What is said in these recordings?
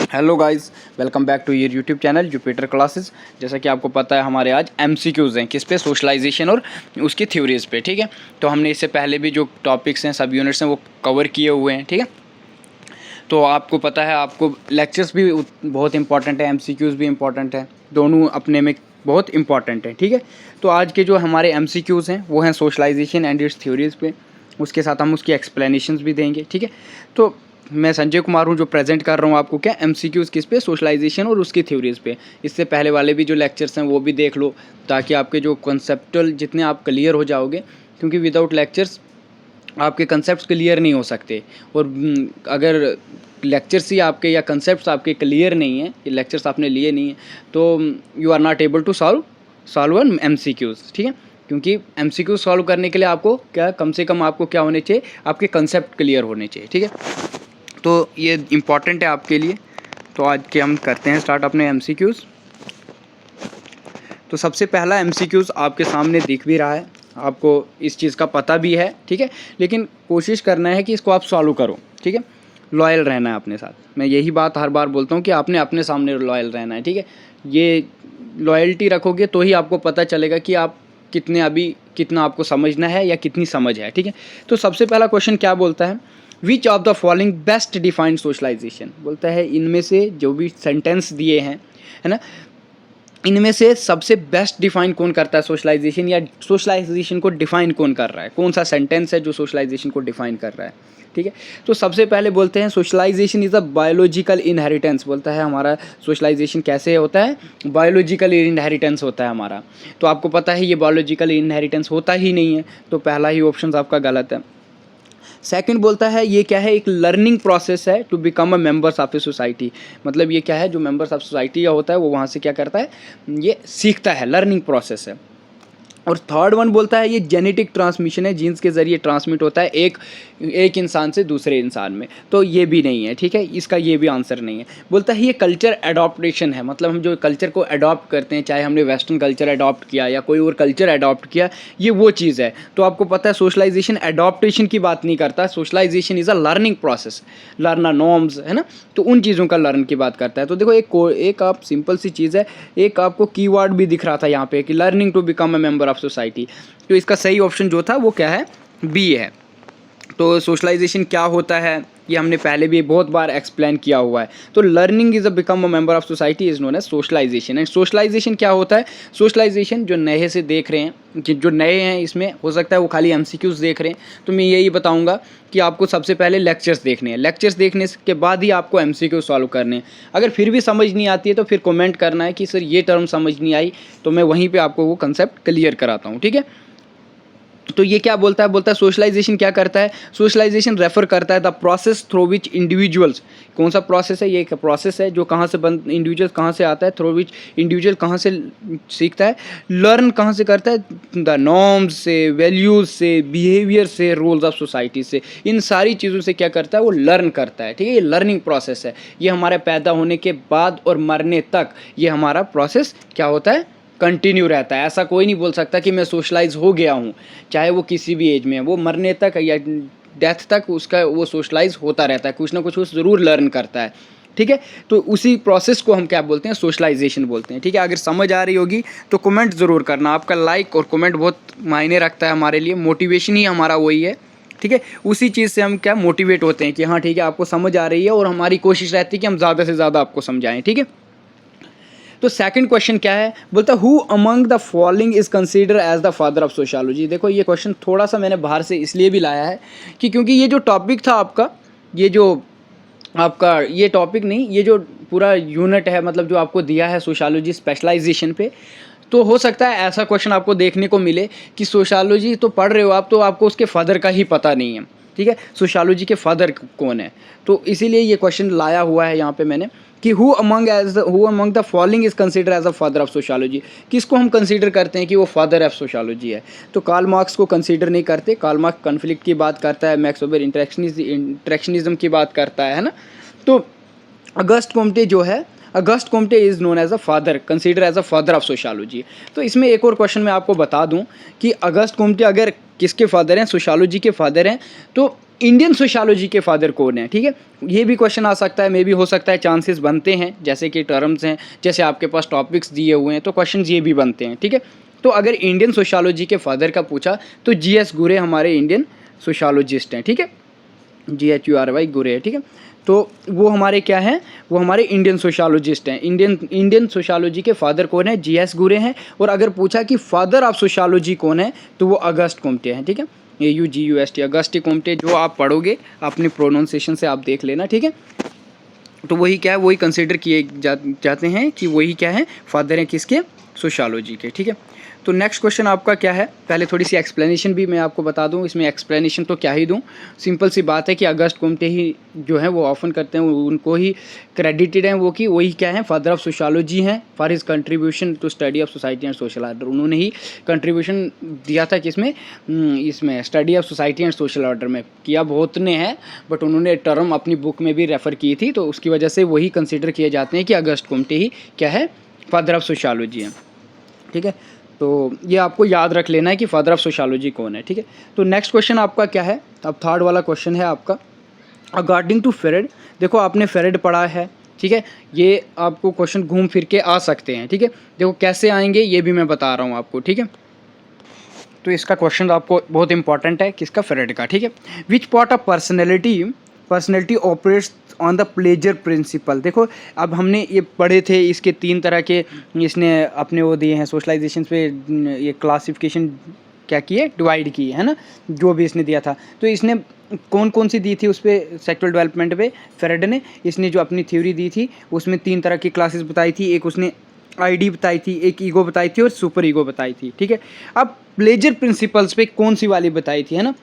Hello guys, welcome back to your YouTube channel Jupiter classes. जैसा कि आपको पता है हमारे आज एमसीक्यूज़ हैं किस पे, सोशलाइजेशन और उसकी थ्योरीज़ पे। ठीक है, तो हमने इससे पहले भी जो टॉपिक्स हैं, सब यूनिट्स हैं, वो कवर किए हुए हैं। ठीक है, तो आपको पता है, आपको लेक्चर्स भी बहुत इंपॉर्टेंट है, एमसीक्यूज़ भी इंपॉर्टेंट है, दोनों अपने में बहुत इंपॉर्टेंट है। ठीक है, तो आज के जो हमारे एमसीक्यूज़ हैं वो हैं सोशलाइजेशन एंड इट्स थ्योरीज़ पे। उसके साथ हम उसकी एक्सप्लेनेशंस भी देंगे। ठीक है, तो मैं संजय कुमार हूँ जो प्रेजेंट कर रहा हूँ आपको क्या एमसीक्यूज़ किस पे, सोशलाइजेशन और उसकी थ्योरीज़ पे। इससे पहले वाले भी जो लेक्चर्स हैं वो भी देख लो, ताकि आपके जो कॉन्सेप्टुअल जितने आप क्लियर हो जाओगे, क्योंकि विदाउट लेक्चर्स आपके कंसेप्ट क्लियर नहीं हो सकते। और अगर लेक्चर्स ही आपके या कंसेप्ट आपके क्लियर नहीं है, ये लेक्चर्स आपने लिए नहीं है, तो you are not able to solve an MCQs. ठीक है, क्योंकि एमसीक्यूज़ सॉल्व करने के लिए आपको क्या, कम से कम आपको क्या होने चाहिए, आपके कंसेप्ट क्लियर होने चाहिए। ठीक है, तो ये इम्पॉर्टेंट है आपके लिए। तो आज के हम करते हैं स्टार्ट अपने एमसीक्यूज़। तो सबसे पहला एमसीक्यूज़ आपके सामने दिख भी रहा है, आपको इस चीज़ का पता भी है। ठीक है, लेकिन कोशिश करना है कि इसको आप सॉल्व करो। ठीक है, लॉयल रहना है अपने साथ। मैं यही बात हर बार बोलता हूँ कि आपने अपने सामने लॉयल रहना है। ठीक है, ये लॉयल्टी रखोगे तो ही आपको पता चलेगा कि आप कितना आपको समझना है या कितनी समझ है। ठीक है, तो सबसे पहला क्वेश्चन क्या बोलता है, which of the following best defined socialization. बोलता है इनमें से जो भी सेंटेंस दिए हैं, है ना, इनमें से सबसे बेस्ट डिफाइन कौन करता है सोशलाइजेशन, या सोशलाइजेशन को डिफाइन कौन कर रहा है, कौन सा सेंटेंस है जो सोशलाइजेशन को डिफाइन कर रहा है। ठीक है, तो सबसे पहले बोलते हैं socialization is a biological inheritance. बोलता है हमारा सोशलाइजेशन कैसे होता है, बायोलॉजिकल इनहेरिटेंस होता है हमारा। तो आपको पता है ये बायोलॉजिकल इनहेरिटेंस होता ही नहीं है, तो पहला ही ऑप्शन आपका गलत है। सेकंड बोलता है ये क्या है, एक लर्निंग प्रोसेस है to become a members of a society. मतलब ये क्या है, जो मेंबर्स ऑफ सोसाइटी या होता है वो वहाँ से क्या करता है, ये सीखता है, लर्निंग प्रोसेस है। और थर्ड वन बोलता है ये जेनेटिक ट्रांसमिशन है, जीन्स के ज़रिए ट्रांसमिट होता है एक इंसान से दूसरे इंसान में। तो ये भी नहीं है। ठीक है, इसका ये भी आंसर नहीं है। बोलता है ये कल्चर एडॉप्टेशन है, मतलब हम जो कल्चर को अडॉप्ट करते हैं, चाहे हमने वेस्टर्न कल्चर अडॉप्ट किया या कोई और कल्चर अडॉप्ट किया, ये वो चीज़ है। तो आपको पता है सोशलाइजेशन एडॉप्टेशन की बात नहीं करता, socialization is a learning process, learner norms, है ना, तो उन चीज़ों का लर्न की बात करता है। तो देखो एक आप सिंपल सी चीज़ है, एक आपको कीवर्ड भी दिख रहा था यहाँ पे कि learning to become a member of society. तो इसका सही ऑप्शन जो था वो क्या है, बी है। तो सोशलाइजेशन क्या होता है ये हमने पहले भी बहुत बार एक्सप्लेन किया हुआ है। तो learning is a become a member of society is known as socialization. And socialization क्या होता है, सोशलाइजेशन जो नए से देख रहे हैं, कि जो नए हैं इसमें हो सकता है वो खाली एमसीक्यूज देख रहे हैं, तो मैं यही बताऊंगा कि आपको सबसे पहले लेक्चर्स देखने हैं, लेक्चर्स देखने के बाद ही आपको एमसीक्यू सॉल्व करने हैं। अगर फिर भी समझ नहीं आती है तो फिर कमेंट करना है कि सर ये टर्म समझ नहीं आई, तो मैं वहीं पर आपको वो कंसेप्ट क्लियर कराता हूँ। ठीक है, तो ये क्या बोलता है सोशलाइजेशन क्या करता है, सोशलाइजेशन रेफर करता है the process through which individuals. कौन सा प्रोसेस है, ये एक प्रोसेस है जो कहाँ से इंडिविजुअल कहाँ से आता है, थ्रू विच इंडिविजुअल कहाँ से सीखता है, लर्न कहाँ से करता है, द नॉर्म्स से, वैल्यूज़ से, बिहेवियर से, रूल्स ऑफ सोसाइटी से, इन सारी चीज़ों से क्या करता है, वो लर्न करता है। ठीक है, ये लर्निंग प्रोसेस है, ये हमारे पैदा होने के बाद और मरने तक ये हमारा प्रोसेस क्या होता है, कंटिन्यू रहता है। ऐसा कोई नहीं बोल सकता कि मैं सोशलाइज हो गया हूँ, चाहे वो किसी भी एज में है, वो मरने तक या डेथ तक उसका वो सोशलाइज होता रहता है, कुछ ना कुछ वो ज़रूर लर्न करता है। ठीक है, तो उसी प्रोसेस को हम क्या बोलते हैं, सोशलाइजेशन बोलते हैं। ठीक है, अगर समझ आ रही होगी तो कमेंट ज़रूर करना, आपका लाइक और कमेंट बहुत मायने रखता है हमारे लिए, मोटिवेशन ही हमारा वही है। ठीक है, उसी चीज़ से हम क्या मोटिवेट होते हैं कि हाँ ठीक है आपको समझ आ रही है, और हमारी कोशिश रहती है कि हम ज़्यादा से ज़्यादा आपको समझाएं। ठीक है, तो सेकंड क्वेश्चन क्या है, बोलता है who among the following is consider as the father of sociology. देखो ये क्वेश्चन थोड़ा सा मैंने बाहर से इसलिए भी लाया है कि क्योंकि ये जो टॉपिक था आपका, ये जो आपका ये टॉपिक नहीं, ये जो पूरा यूनिट है, मतलब जो आपको दिया है सोशियोलॉजी स्पेशलाइजेशन पे, तो हो सकता है ऐसा क्वेश्चन आपको देखने को मिले कि सोशियोलॉजी तो पढ़ रहे हो आप, तो आपको उसके फादर का ही पता नहीं है। ठीक है, सोशियोलॉजी के फादर कौन है, तो इसीलिए ये क्वेश्चन लाया हुआ है यहाँ पे मैंने कि who among the following is consider as a father of sociology. किसको हम कंसीडर करते हैं कि वो फादर ऑफ सोशियोलॉजी है, तो कार्ल मार्क्स को कंसीडर नहीं करते। कार्ल मार्क्स कॉन्फ्लिक्ट की बात करता है, मैक्स वेबर इंटरेक्शनिज्म की बात करता है ना। तो अगस्ट कोम्टे जो है, Auguste Comte is known as a father, consider as a father of sociology. तो इसमें एक और क्वेश्चन मैं आपको बता दूं कि अगस्ट कोम्टे अगर किसके फादर हैं, सोशियोलॉजी के फादर हैं, तो इंडियन सोशियोलॉजी के फादर कौन है, ठीक है। ये भी क्वेश्चन आ सकता है, मे भी हो सकता है, चांसेस बनते हैं, जैसे कि टर्म्स हैं, जैसे आपके पास टॉपिक्स दिए हुए हैं तो क्वेश्चन ये भी बनते हैं, ठीक है। तो अगर इंडियन सोशियोलॉजी के फादर का पूछा तो GS गुरे हमारे इंडियन सोशियोलॉजिस्ट हैं, ठीक है, GHURY गुरे है, ठीक है। तो वो हमारे क्या हैं, वो हमारे इंडियन सोशियोलॉजिस्ट हैं। इंडियन सोशियोलॉजी के फादर कौन है, GS गुरे हैं। और अगर पूछा कि फादर ऑफ सोशियोलॉजी कौन है तो वो अगस्ट कोम्टे हैं, ठीक है, AUGUST, अगस्ट कोम्टे। जो आप पढ़ोगे अपनी प्रोनाउंसिएशन से आप देख लेना, ठीक है। तो वही क्या है, वही कंसिडर किए जाते हैं कि वही क्या है, फादर हैं किसके, सोशियोलॉजी के, ठीक है। तो नेक्स्ट क्वेश्चन आपका क्या है, पहले थोड़ी सी एक्सप्लेनेशन भी मैं आपको बता दूं। इसमें एक्सप्लेनेशन तो क्या ही दूं, सिंपल सी बात है कि अगस्ट कोम्टे ही जो है वो ऑफन करते हैं, उनको ही क्रेडिटेड हैं वो, कि वही क्या है, फादर ऑफ सोशियोलॉजी हैं for his contribution to study of society and social order. उन्होंने ही कंट्रीब्यूशन दिया था किसमें, इसमें study of society and social order में किया, बहुत ने है, बट उन्होंने टर्म अपनी बुक में भी रेफ़र की थी, तो उसकी वजह से वही कंसिडर किए जाते हैं कि अगस्ट कोम्टे ही क्या है, फादर ऑफ सोशियोलॉजी हैं, ठीक है। तो ये आपको याद रख लेना है कि फादर ऑफ सोशियोलॉजी कौन है, ठीक है। तो नेक्स्ट क्वेश्चन आपका क्या है, अब थर्ड वाला क्वेश्चन है आपका, अकॉर्डिंग टू फेरेड। देखो आपने फेरेड पढ़ा है, ठीक है, ये आपको क्वेश्चन घूम फिर के आ सकते हैं, ठीक है। देखो कैसे आएंगे ये भी मैं बता रहा हूँ आपको, ठीक है। तो इसका क्वेश्चन आपको बहुत इंपॉर्टेंट है, किसका, फेरेड का, ठीक है। Which part of personality operates on the pleasure principal. देखो अब हमने ये पढ़े थे, इसके 3 तरह के इसने अपने वो दिए हैं, सोशलाइजेशन पे ये क्लासिफिकेशन क्या की है, डिवाइड की है ना, जो भी इसने दिया था। तो इसने कौन कौन सी दी थी उस पर, सेक्सुअल डेवलपमेंट पे फेरेड ने, इसने जो अपनी थ्योरी दी थी उसमें 3 तरह की क्लासेस बताई थी। एक उसने ID बताई थी, एक ईगो बताई थी और सुपर ईगो बताई थी, ठीक है। अब प्लेजर प्रिंसिपल्स पे कौन सी वाली बताई थी, है ना,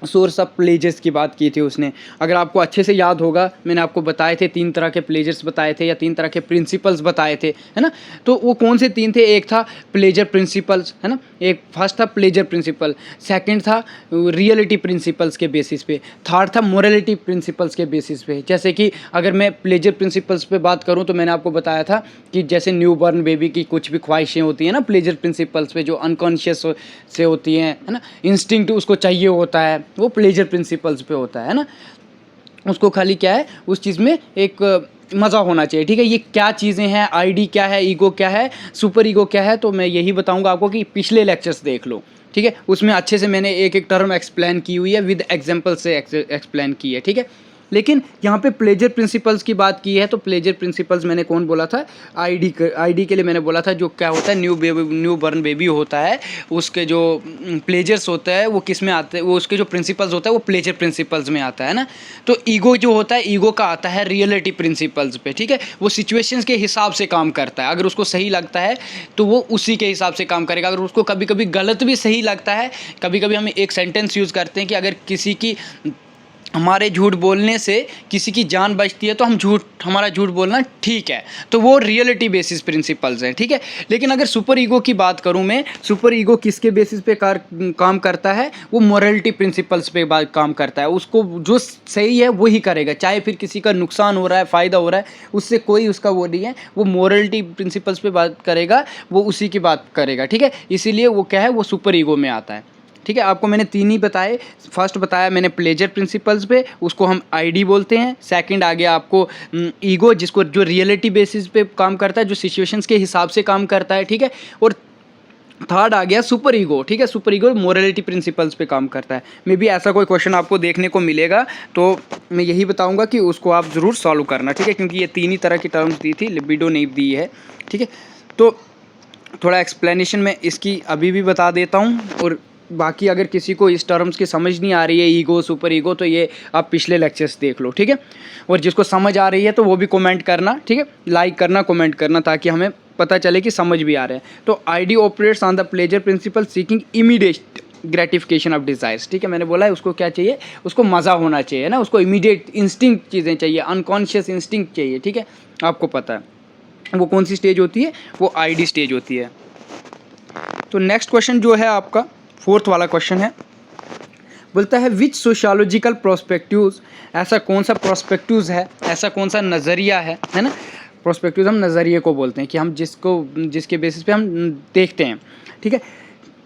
सोर्स ऑफ प्लेजर्स की बात की थी उसने। अगर आपको अच्छे से याद होगा, मैंने आपको बताए थे 3 तरह के प्लेजर्स बताए थे, या 3 तरह के प्रिंसिपल्स बताए थे, है ना। तो वो कौन से 3 थे, एक था प्लेजर प्रिंसिपल्स, है ना, एक फर्स्ट था प्लेजर प्रिंसिपल, सेकंड था रियलिटी प्रिंसिपल्स के बेसिस पे, थर्ड था मोरलिटी प्रिंसिपल्स के बेसिस पे। जैसे कि अगर मैं प्लेजर प्रिंसिपल्स पे बात करूँ तो मैंने आपको बताया था कि जैसे न्यू बॉर्न बेबी की कुछ भी ख्वाहिशें होती हैं ना, प्लेजर प्रिंसिपल्स पे जो अनकॉन्शियस से होती हैं, है ना, इंस्टिंक्ट उसको चाहिए होता है, वो प्लेजर प्रिंसिपल्स पे होता है ना। उसको खाली क्या है, उस चीज़ में एक मज़ा होना चाहिए, ठीक है। ये क्या चीज़ें हैं, ID क्या है, ईगो क्या है, सुपर ईगो क्या है, तो मैं यही बताऊंगा आपको कि पिछले लेक्चर्स देख लो, ठीक है। उसमें अच्छे से मैंने एक एक टर्म एक्सप्लेन की हुई है, विद एग्जांपल से एक्सप्लेन की है, ठीक है। लेकिन यहाँ पे प्लेजर प्रिंसिपल्स की बात की है, तो प्लेजर प्रिंसिपल्स मैंने कौन बोला था, ID के लिए मैंने बोला था, जो क्या होता है, न्यू बॉर्न बेबी होता है, उसके जो प्लेजर्स होता है वो किस में आते हैं, वो उसके जो प्रिंसिपल्स होता है वो प्लेजर प्रिंसिपल्स में आता है ना। तो ईगो जो होता है, ईगो का आता है रियलिटी प्रिंसिपल्स पे, ठीक है। वो सिचुएशंस के हिसाब से काम करता है, अगर उसको सही लगता है तो वो उसी के हिसाब से काम करेगा। अगर उसको कभी कभी गलत भी सही लगता है, कभी कभी हम एक सेंटेंस यूज़ करते हैं कि अगर किसी की, हमारे झूठ बोलने से किसी की जान बचती है तो हमारा झूठ बोलना ठीक है, तो वो रियलिटी बेसिस प्रिंसिपल्स हैं, ठीक है। लेकिन अगर सुपर ईगो की बात करूं मैं, सुपर ईगो किसके बेसिस पे काम करता है, वो मोरलिटी प्रिंसिपल्स पे काम करता है। उसको जो सही है वही करेगा, चाहे फिर किसी का नुकसान हो रहा है, फ़ायदा हो रहा है, उससे कोई उसका वो नहीं है, वो मोरलिटी प्रिंसिपल्स पे बात करेगा, वो उसी की बात करेगा, ठीक है। इसीलिए वो क्या है, वो सुपर ईगो में आता है, ठीक है। आपको मैंने 3 ही बताए, फर्स्ट बताया मैंने प्लेजर प्रिंसिपल्स पे, उसको हम ID बोलते हैं। सेकंड आ गया आपको ईगो, जिसको जो रियलिटी बेसिस पे काम करता है, जो सिचुएशंस के हिसाब से काम करता है, ठीक है। और थर्ड आ गया सुपर ईगो, ठीक है। सुपर ईगो मोरलिटी प्रिंसिपल्स पे काम करता है। मे बी ऐसा कोई क्वेश्चन आपको देखने को मिलेगा तो मैं यही बताऊंगा कि उसको आप ज़रूर सॉल्व करना, ठीक है, क्योंकि ये 3 ही तरह की टर्म्स दी थी, लिबिडो नहीं दी है, ठीक है। तो थोड़ा एक्सप्लेनेशन मैं इसकी अभी भी बता देता हूँ, और बाकी अगर किसी को इस टर्म्स की समझ नहीं आ रही है, ईगो सुपर ईगो, तो ये आप पिछले लेक्चर्स देख लो, ठीक है। और जिसको समझ आ रही है तो वो भी कमेंट करना, ठीक है, लाइक करना, कमेंट करना, ताकि हमें पता चले कि समझ भी आ रहे हैं। तो ID operates on the pleasure principal seeking immediate gratification of desires, ठीक है। मैंने बोला है उसको क्या चाहिए, उसको मज़ा होना चाहिए ना, उसको इमीडिएट इंस्टिंक्ट चीज़ें चाहिए, अनकॉन्शियस इंस्टिंक्ट चाहिए, ठीक है। आपको पता है वो कौन सी स्टेज होती है, वो ID स्टेज होती है। तो नेक्स्ट क्वेश्चन जो है आपका 4th वाला क्वेश्चन है, बोलता है विच सोशियोलॉजिकल प्रोस्पेक्टिव्स, ऐसा कौन सा प्रोस्पेक्टिव्स है, ऐसा कौन सा नज़रिया है ना। प्रोस्पेक्टिव्स हम नज़रिए को बोलते हैं कि हम जिसके बेसिस पे हम देखते हैं, ठीक है।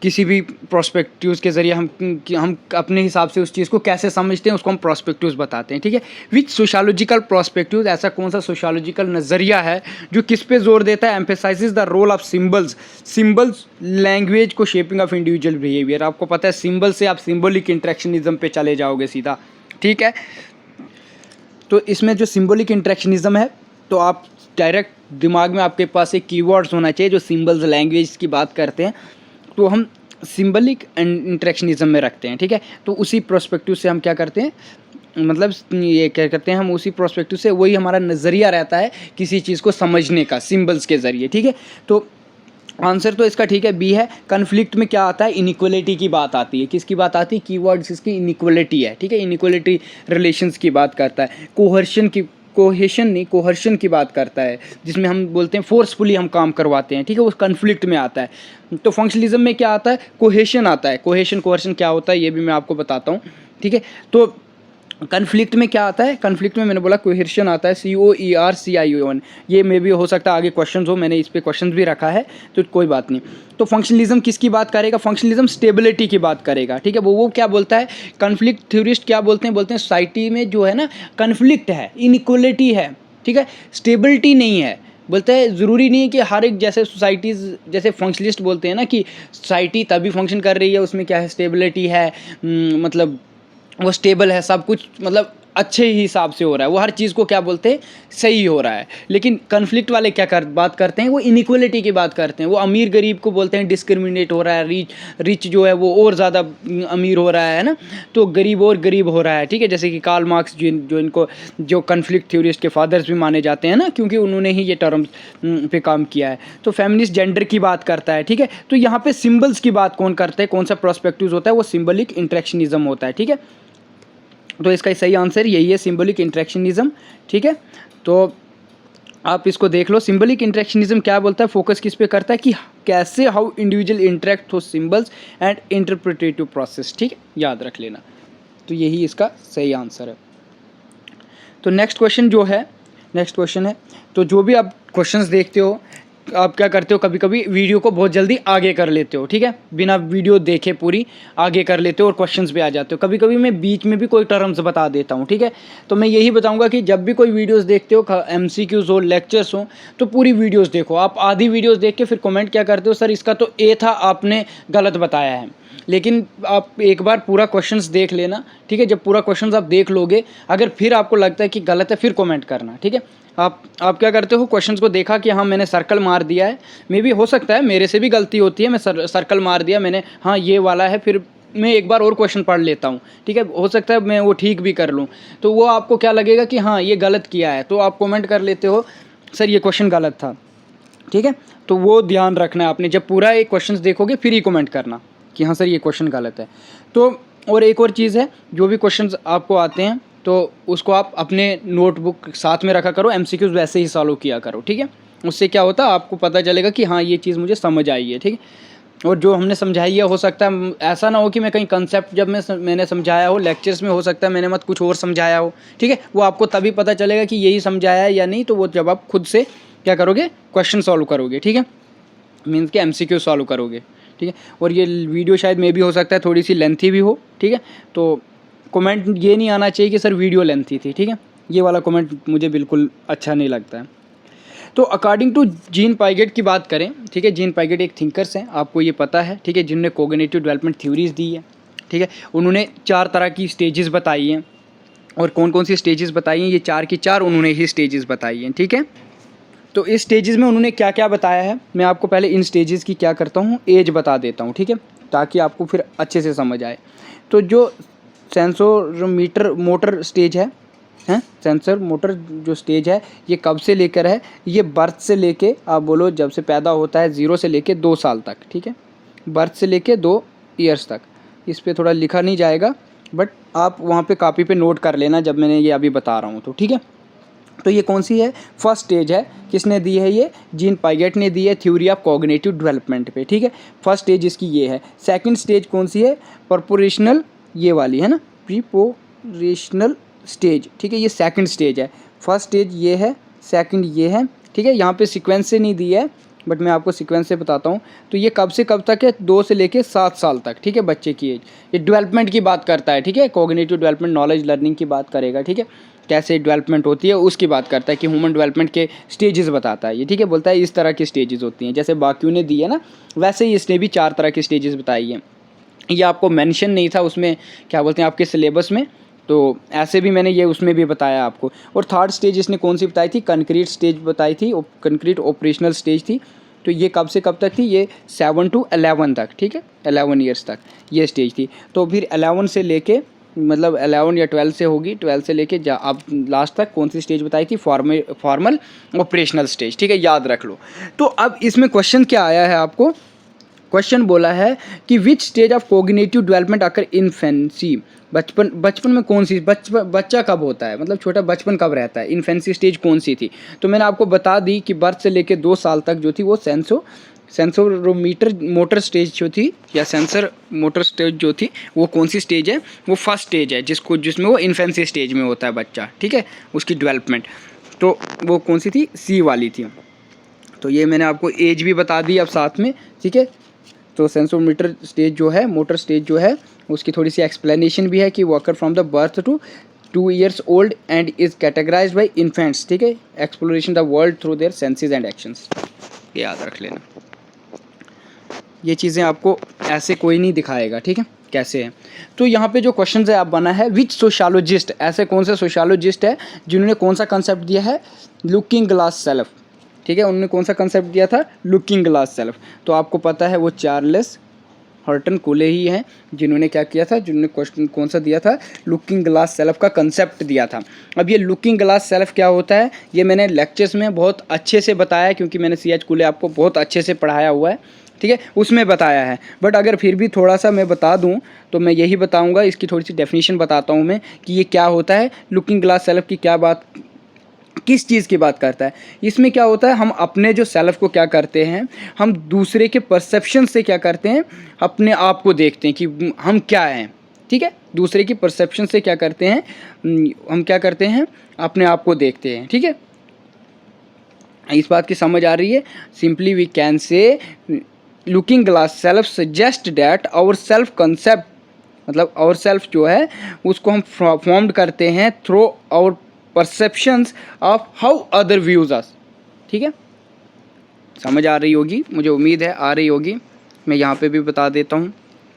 किसी भी प्रोस्पेक्टिव्स के ज़रिए हम अपने हिसाब से उस चीज़ को कैसे समझते हैं उसको हम प्रोस्पेक्टिव्स बताते हैं, ठीक है। विच सोशियोलॉजिकल प्रोस्पेक्टिव्स, ऐसा कौन सा सोशियोलॉजिकल नज़रिया है जो किस पे जोर देता है, emphasizes the role of symbols language को शेपिंग ऑफ इंडिविजुअल बिहेवियर। आपको पता है सिम्बल से आप सिम्बॉलिक इंट्रैक्शनिज्म पे चले जाओगे सीधा, ठीक है। तो इसमें जो सिम्बॉलिक इंट्रैक्शनिज्म है, तो आप डायरेक्ट दिमाग में आपके पास एक कीवर्ड्स होना चाहिए जो सिम्बल्स लैंग्वेज की बात करते हैं, तो हम सिम्बलिक इंट्रैक्शनिज्म में रखते हैं, ठीक है। तो उसी प्रोस्पेक्टिव से हम क्या करते हैं, मतलब ये क्या करते हैं, हम उसी प्रोस्पेक्टिव से वही हमारा नज़रिया रहता है किसी चीज़ को समझने का सिम्बल्स के ज़रिए, ठीक है। तो आंसर तो इसका ठीक है बी है। कन्फ्लिक्ट में क्या आता है, इनइक्वलिटी की बात आती है। किसकी बात आती है, कीवर्ड्स इसकी इनइक्वलिटी है, ठीक है। इनइक्वलिटी रिलेशंस की बात करता है। कोहर्शन की बात करता है, जिसमें हम बोलते हैं फोर्सफुली हम काम करवाते हैं, ठीक है, वो कन्फ्लिक्ट में आता है। तो फंक्शनलिज्म में क्या आता है, कोहेशन आता है। कोहर्शन क्या होता है ये भी मैं आपको बताता हूँ, ठीक है। तो कन्फ्लिक्ट में क्या आता है, कन्फ्लिक्ट में मैंने बोला कोहेशन आता है, COERCION। ये मे भी हो सकता है आगे क्वेश्चन हो, मैंने इस पे क्वेश्चन भी रखा है, तो कोई बात नहीं। तो फंक्शनलिज्म किसकी बात करेगा, फंक्शनलिज्म स्टेबिलिटी की बात करेगा, ठीक है। वो क्या बोलता है, कन्फ्लिक्ट थ्योरिस्ट क्या बोलते हैं सोसाइटी में जो है ना कन्फ्लिक्ट है, इनइक्वलिटी है, ठीक है, स्टेबिलिटी नहीं है। बोलते हैं ज़रूरी नहीं है कि हर एक, जैसे सोसाइटीज़, जैसे फंक्शनलिस्ट बोलते हैं ना कि सोसाइटी तभी फंक्शन कर रही है उसमें क्या है, स्टेबिलिटी है, मतलब वो स्टेबल है, सब कुछ मतलब अच्छे ही हिसाब से हो रहा है, वो हर चीज़ को क्या बोलते हैं, सही हो रहा है। लेकिन कन्फ्लिक्ट वाले क्या बात करते हैं, वो इनइक्वलिटी की बात करते हैं। वो अमीर गरीब को बोलते हैं डिस्क्रिमिनेट हो रहा है, रिच जो है वो और ज़्यादा अमीर हो रहा है ना, तो गरीब और गरीब हो रहा है, ठीक है। जैसे कि कार्ल मार्क्स जो कन्फ्लिक्ट थ्योरिस्ट के फादर्स भी माने जाते हैं ना, क्योंकि उन्होंने ही ये टर्म्स पे काम किया है। तो फेमिनिस्ट जेंडर की बात करता है, ठीक है। तो यहाँ पे सिम्बल्स की बात कौन करता है, कौन सा प्रोस्पेक्टिव होता है, वो सिम्बलिक इंट्रैक्शनिज्म होता है, ठीक है। तो इसका सही आंसर यही है, सिम्बलिक इंट्रैक्शनिज्म, ठीक है। तो आप इसको देख लो, सिम्बलिक इंट्रैक्शनिज्म क्या बोलता है, फोकस किस पे करता है कि कैसे हाउ इंडिविजुअल इंटरेक्ट हो सिम्बल्स एंड इंटरप्रिटेटिव प्रोसेस, ठीक है, याद रख लेना। तो यही इसका सही आंसर है। तो नेक्स्ट क्वेश्चन है, तो जो भी आप क्वेश्चंस देखते हो, आप क्या करते हो, कभी कभी वीडियो को बहुत जल्दी आगे कर लेते हो, ठीक है, बिना वीडियो देखे पूरी आगे कर लेते हो और क्वेश्चंस पे आ जाते हो। कभी कभी मैं बीच में भी कोई टर्म्स बता देता हूँ, ठीक है। तो मैं यही बताऊँगा कि जब भी कोई वीडियोस देखते हो, MCQs हो, लेक्चर्स हो, तो पूरी वीडियोस देखो। आप आधी वीडियोस देख के फिर कमेंट क्या करते हो, सर इसका तो ए था, आपने गलत बताया है। लेकिन आप एक बार पूरा क्वेश्चंस देख लेना, ठीक है। जब पूरा क्वेश्चंस आप देख लोगे, अगर फिर आपको लगता है कि गलत है, फिर कमेंट करना, ठीक है। आप क्या करते हो, क्वेश्चंस को देखा कि हाँ मैंने सर्कल मार दिया है, मे भी हो सकता है मेरे से भी गलती होती है, मैं सर्कल मार दिया मैंने, हाँ ये वाला है, फिर मैं एक बार और क्वेश्चन पढ़ लेता हूँ, ठीक है, हो सकता है मैं वो ठीक भी कर लूँ। तो वो आपको क्या लगेगा कि हाँ ये गलत किया है, तो आप कमेंट कर लेते हो सर ये क्वेश्चन गलत था, ठीक है। तो वो ध्यान रखना है आपने, जब पूरा एक क्वेश्चन देखोगे फिर ही कमेंट करना कि हाँ सर ये क्वेश्चन गलत है। तो और एक और चीज़ है, जो भी क्वेश्चंस आपको आते हैं तो उसको आप अपने नोटबुक साथ में रखा करो, MCQs वैसे ही सॉल्व किया करो, ठीक है। उससे क्या होता है, आपको पता चलेगा कि हाँ ये चीज़ मुझे समझ आई है, ठीक है। और जो हमने समझाई है, हो सकता है ऐसा ना हो कि मैं कहीं कंसेप्ट जब मैंने समझाया हो लेक्चर्स में, हो सकता है मैंने मत कुछ और समझाया हो, ठीक है। वो आपको तभी पता चलेगा कि यही समझाया है या नहीं, तो वो जब आप खुद से क्या करोगे, क्वेश्चन सॉल्व करोगे, ठीक है, मीन्स कि MCQ सॉल्व करोगे, ठीक है। और ये वीडियो शायद मे भी हो सकता है थोड़ी सी लेंथी भी हो, ठीक है। तो कमेंट ये नहीं आना चाहिए कि सर वीडियो लेंथी थी, ठीक है, ये वाला कमेंट मुझे बिल्कुल अच्छा नहीं लगता है। तो अकॉर्डिंग टू जीन पाइगेट की बात करें, ठीक है, जीन पाइगेट एक थिंकर्स हैं, आपको ये पता है, ठीक है, जिन्होंने कोग्निटिव डेवलपमेंट थ्योरीज दी है, ठीक है। उन्होंने 4 तरह की स्टेजेस बताई हैं, और कौन कौन सी स्टेजेस बताई हैं, ये 4 की 4 उन्होंने ही स्टेजेस बताई हैं, ठीक है। तो इस स्टेजेस में उन्होंने क्या क्या बताया है, मैं आपको पहले इन स्टेजेस की क्या करता हूँ, एज बता देता हूँ, ठीक है, ताकि आपको फिर अच्छे से समझ आए। तो जो सेंसर मोटर स्टेज है, सेंसर मोटर जो स्टेज है, ये कब से लेकर है, ये बर्थ से लेके, आप बोलो जब से पैदा होता है 0 से लेके 2 साल तक, ठीक है, बर्थ से लेके 2 ईयर्स तक। इस पर थोड़ा लिखा नहीं जाएगा, बट आप वहाँ पे कॉपी पे नोट कर लेना जब मैंने ये अभी बता रहा हूँ, तो ठीक है। तो ये कौन सी है, फर्स्ट स्टेज है, किसने दी है, ये जीन पाइगेट ने दी है, थ्योरी ऑफ कॉग्निटिव डेवलपमेंट पे, ठीक है। फर्स्ट स्टेज इसकी ये है। सेकंड स्टेज कौन सी है, प्रोपोर्शनल, ये वाली है ना, प्रीपोर्शनल स्टेज, ठीक है, ये सेकंड स्टेज है। फर्स्ट स्टेज ये है, सेकंड ये है, ठीक है। यहाँ पे सीक्वेंस से नहीं दी है, बट मैं आपको सीक्वेंस से बताता हूँ। तो ये कब से कब तक है, 2 से लेके 7 साल तक, ठीक है, बच्चे की एज। ये डेवलपमेंट की बात करता है, ठीक है, कॉग्निटिव डेवलपमेंट, नॉलेज लर्निंग की बात करेगा, ठीक है, कैसे डेवलपमेंट होती है उसकी बात करता है, कि ह्यूमन डेवलपमेंट के स्टेजेस बताता है ये, ठीक है। बोलता है इस तरह की स्टेजेस होती हैं, जैसे बाकियों ने दी है ना, वैसे ही इसने भी 4 तरह की स्टेजेस बताई हैं। ये आपको मेंशन नहीं था उसमें, क्या बोलते हैं, आपके सिलेबस में, तो ऐसे भी मैंने ये उसमें भी बताया आपको। और थर्ड स्टेज इसने कौन सी बताई थी, कंक्रीट स्टेज बताई थी, कंक्रीट ऑपरेशनल स्टेज थी। तो ये कब से कब तक थी, ये 7 to 11 तक, ठीक है, 11 ईयर्स तक ये स्टेज थी। तो फिर 11 से लेके, मतलब 11 या 12 से होगी, 12 से लेके अब लास्ट तक कौन सी स्टेज बताई थी, फॉर्मल ऑपरेशनल स्टेज, ठीक है, याद रख लो। तो अब इसमें क्वेश्चन क्या आया है आपको, क्वेश्चन बोला है कि which stage of cognitive development occur infancy, बचपन में कौन सी, बच्चा कब होता है, मतलब छोटा बचपन कब रहता है, इन्फेंसी स्टेज कौन सी थी। तो मैंने आपको बता दी कि बर्थ से लेके 2 साल तक जो थी वो सेंसोरोमीटर मोटर स्टेज जो थी, या सेंसर मोटर स्टेज जो थी, वो कौन सी स्टेज है, वो फर्स्ट स्टेज है जिसमें वो इन्फेंसी स्टेज में होता है बच्चा, ठीक है, उसकी डेवलपमेंट। तो वो कौन सी थी, सी वाली थी। तो ये मैंने आपको एज भी बता दी अब साथ में, ठीक है। तो सेंसोमीटर स्टेज जो है, मोटर स्टेज जो है, उसकी थोड़ी सी एक्सप्लेनेशन भी है कि वो occur from the birth to 2 years old and is categorized by infants, ठीक है, exploration the world through their senses and actions, ये याद रख लेना। ये चीज़ें आपको ऐसे कोई नहीं दिखाएगा, ठीक है, कैसे है। तो यहाँ पे जो क्वेश्चन है आप बना है, विच सोशियोलॉजिस्ट, ऐसे कौन से सोशियोलॉजिस्ट है जिन्होंने कौन सा कंसेप्ट दिया है, लुकिंग ग्लास सेल्फ, ठीक है, उन्होंने कौन सा कंसेप्ट दिया था, लुकिंग ग्लास सेल्फ। तो आपको पता है वो चार्ल्स हर्टन कोले ही हैं जिन्होंने क्या किया था, जिन्होंने क्वेश्चन कौन सा दिया था, लुकिंग ग्लास सेल्फ का कंसेप्ट दिया था। अब ये लुकिंग ग्लास सेल्फ क्या होता है, ये मैंने लेक्चर्स में बहुत अच्छे से बताया, क्योंकि मैंने CH कोले आपको बहुत अच्छे से पढ़ाया हुआ है, ठीक है, उसमें बताया है। बट अगर फिर भी थोड़ा सा मैं बता दूं तो मैं यही बताऊंगा, इसकी थोड़ी सी डेफिनेशन बताता हूं मैं कि ये क्या होता है, लुकिंग ग्लास सेल्फ की क्या बात, किस चीज़ की बात करता है। इसमें क्या होता है, हम अपने जो सेल्फ को क्या करते हैं, हम दूसरे के परसेप्शन से क्या करते हैं, अपने आप को देखते हैं कि हम क्या हैं, ठीक है, दूसरे की परसेप्शन से क्या करते हैं, हम क्या करते हैं, अपने आप को देखते हैं, ठीक है। इस बात की समझ आ रही है। Simply we can say looking glass self suggest that our self concept, मतलब आवर सेल्फ जो है उसको हम फॉर्म्ड करते हैं through our perceptions of how other views us, ठीक है, समझ आ रही होगी, मुझे उम्मीद है आ रही होगी। मैं यहाँ पे भी बता देता हूँ,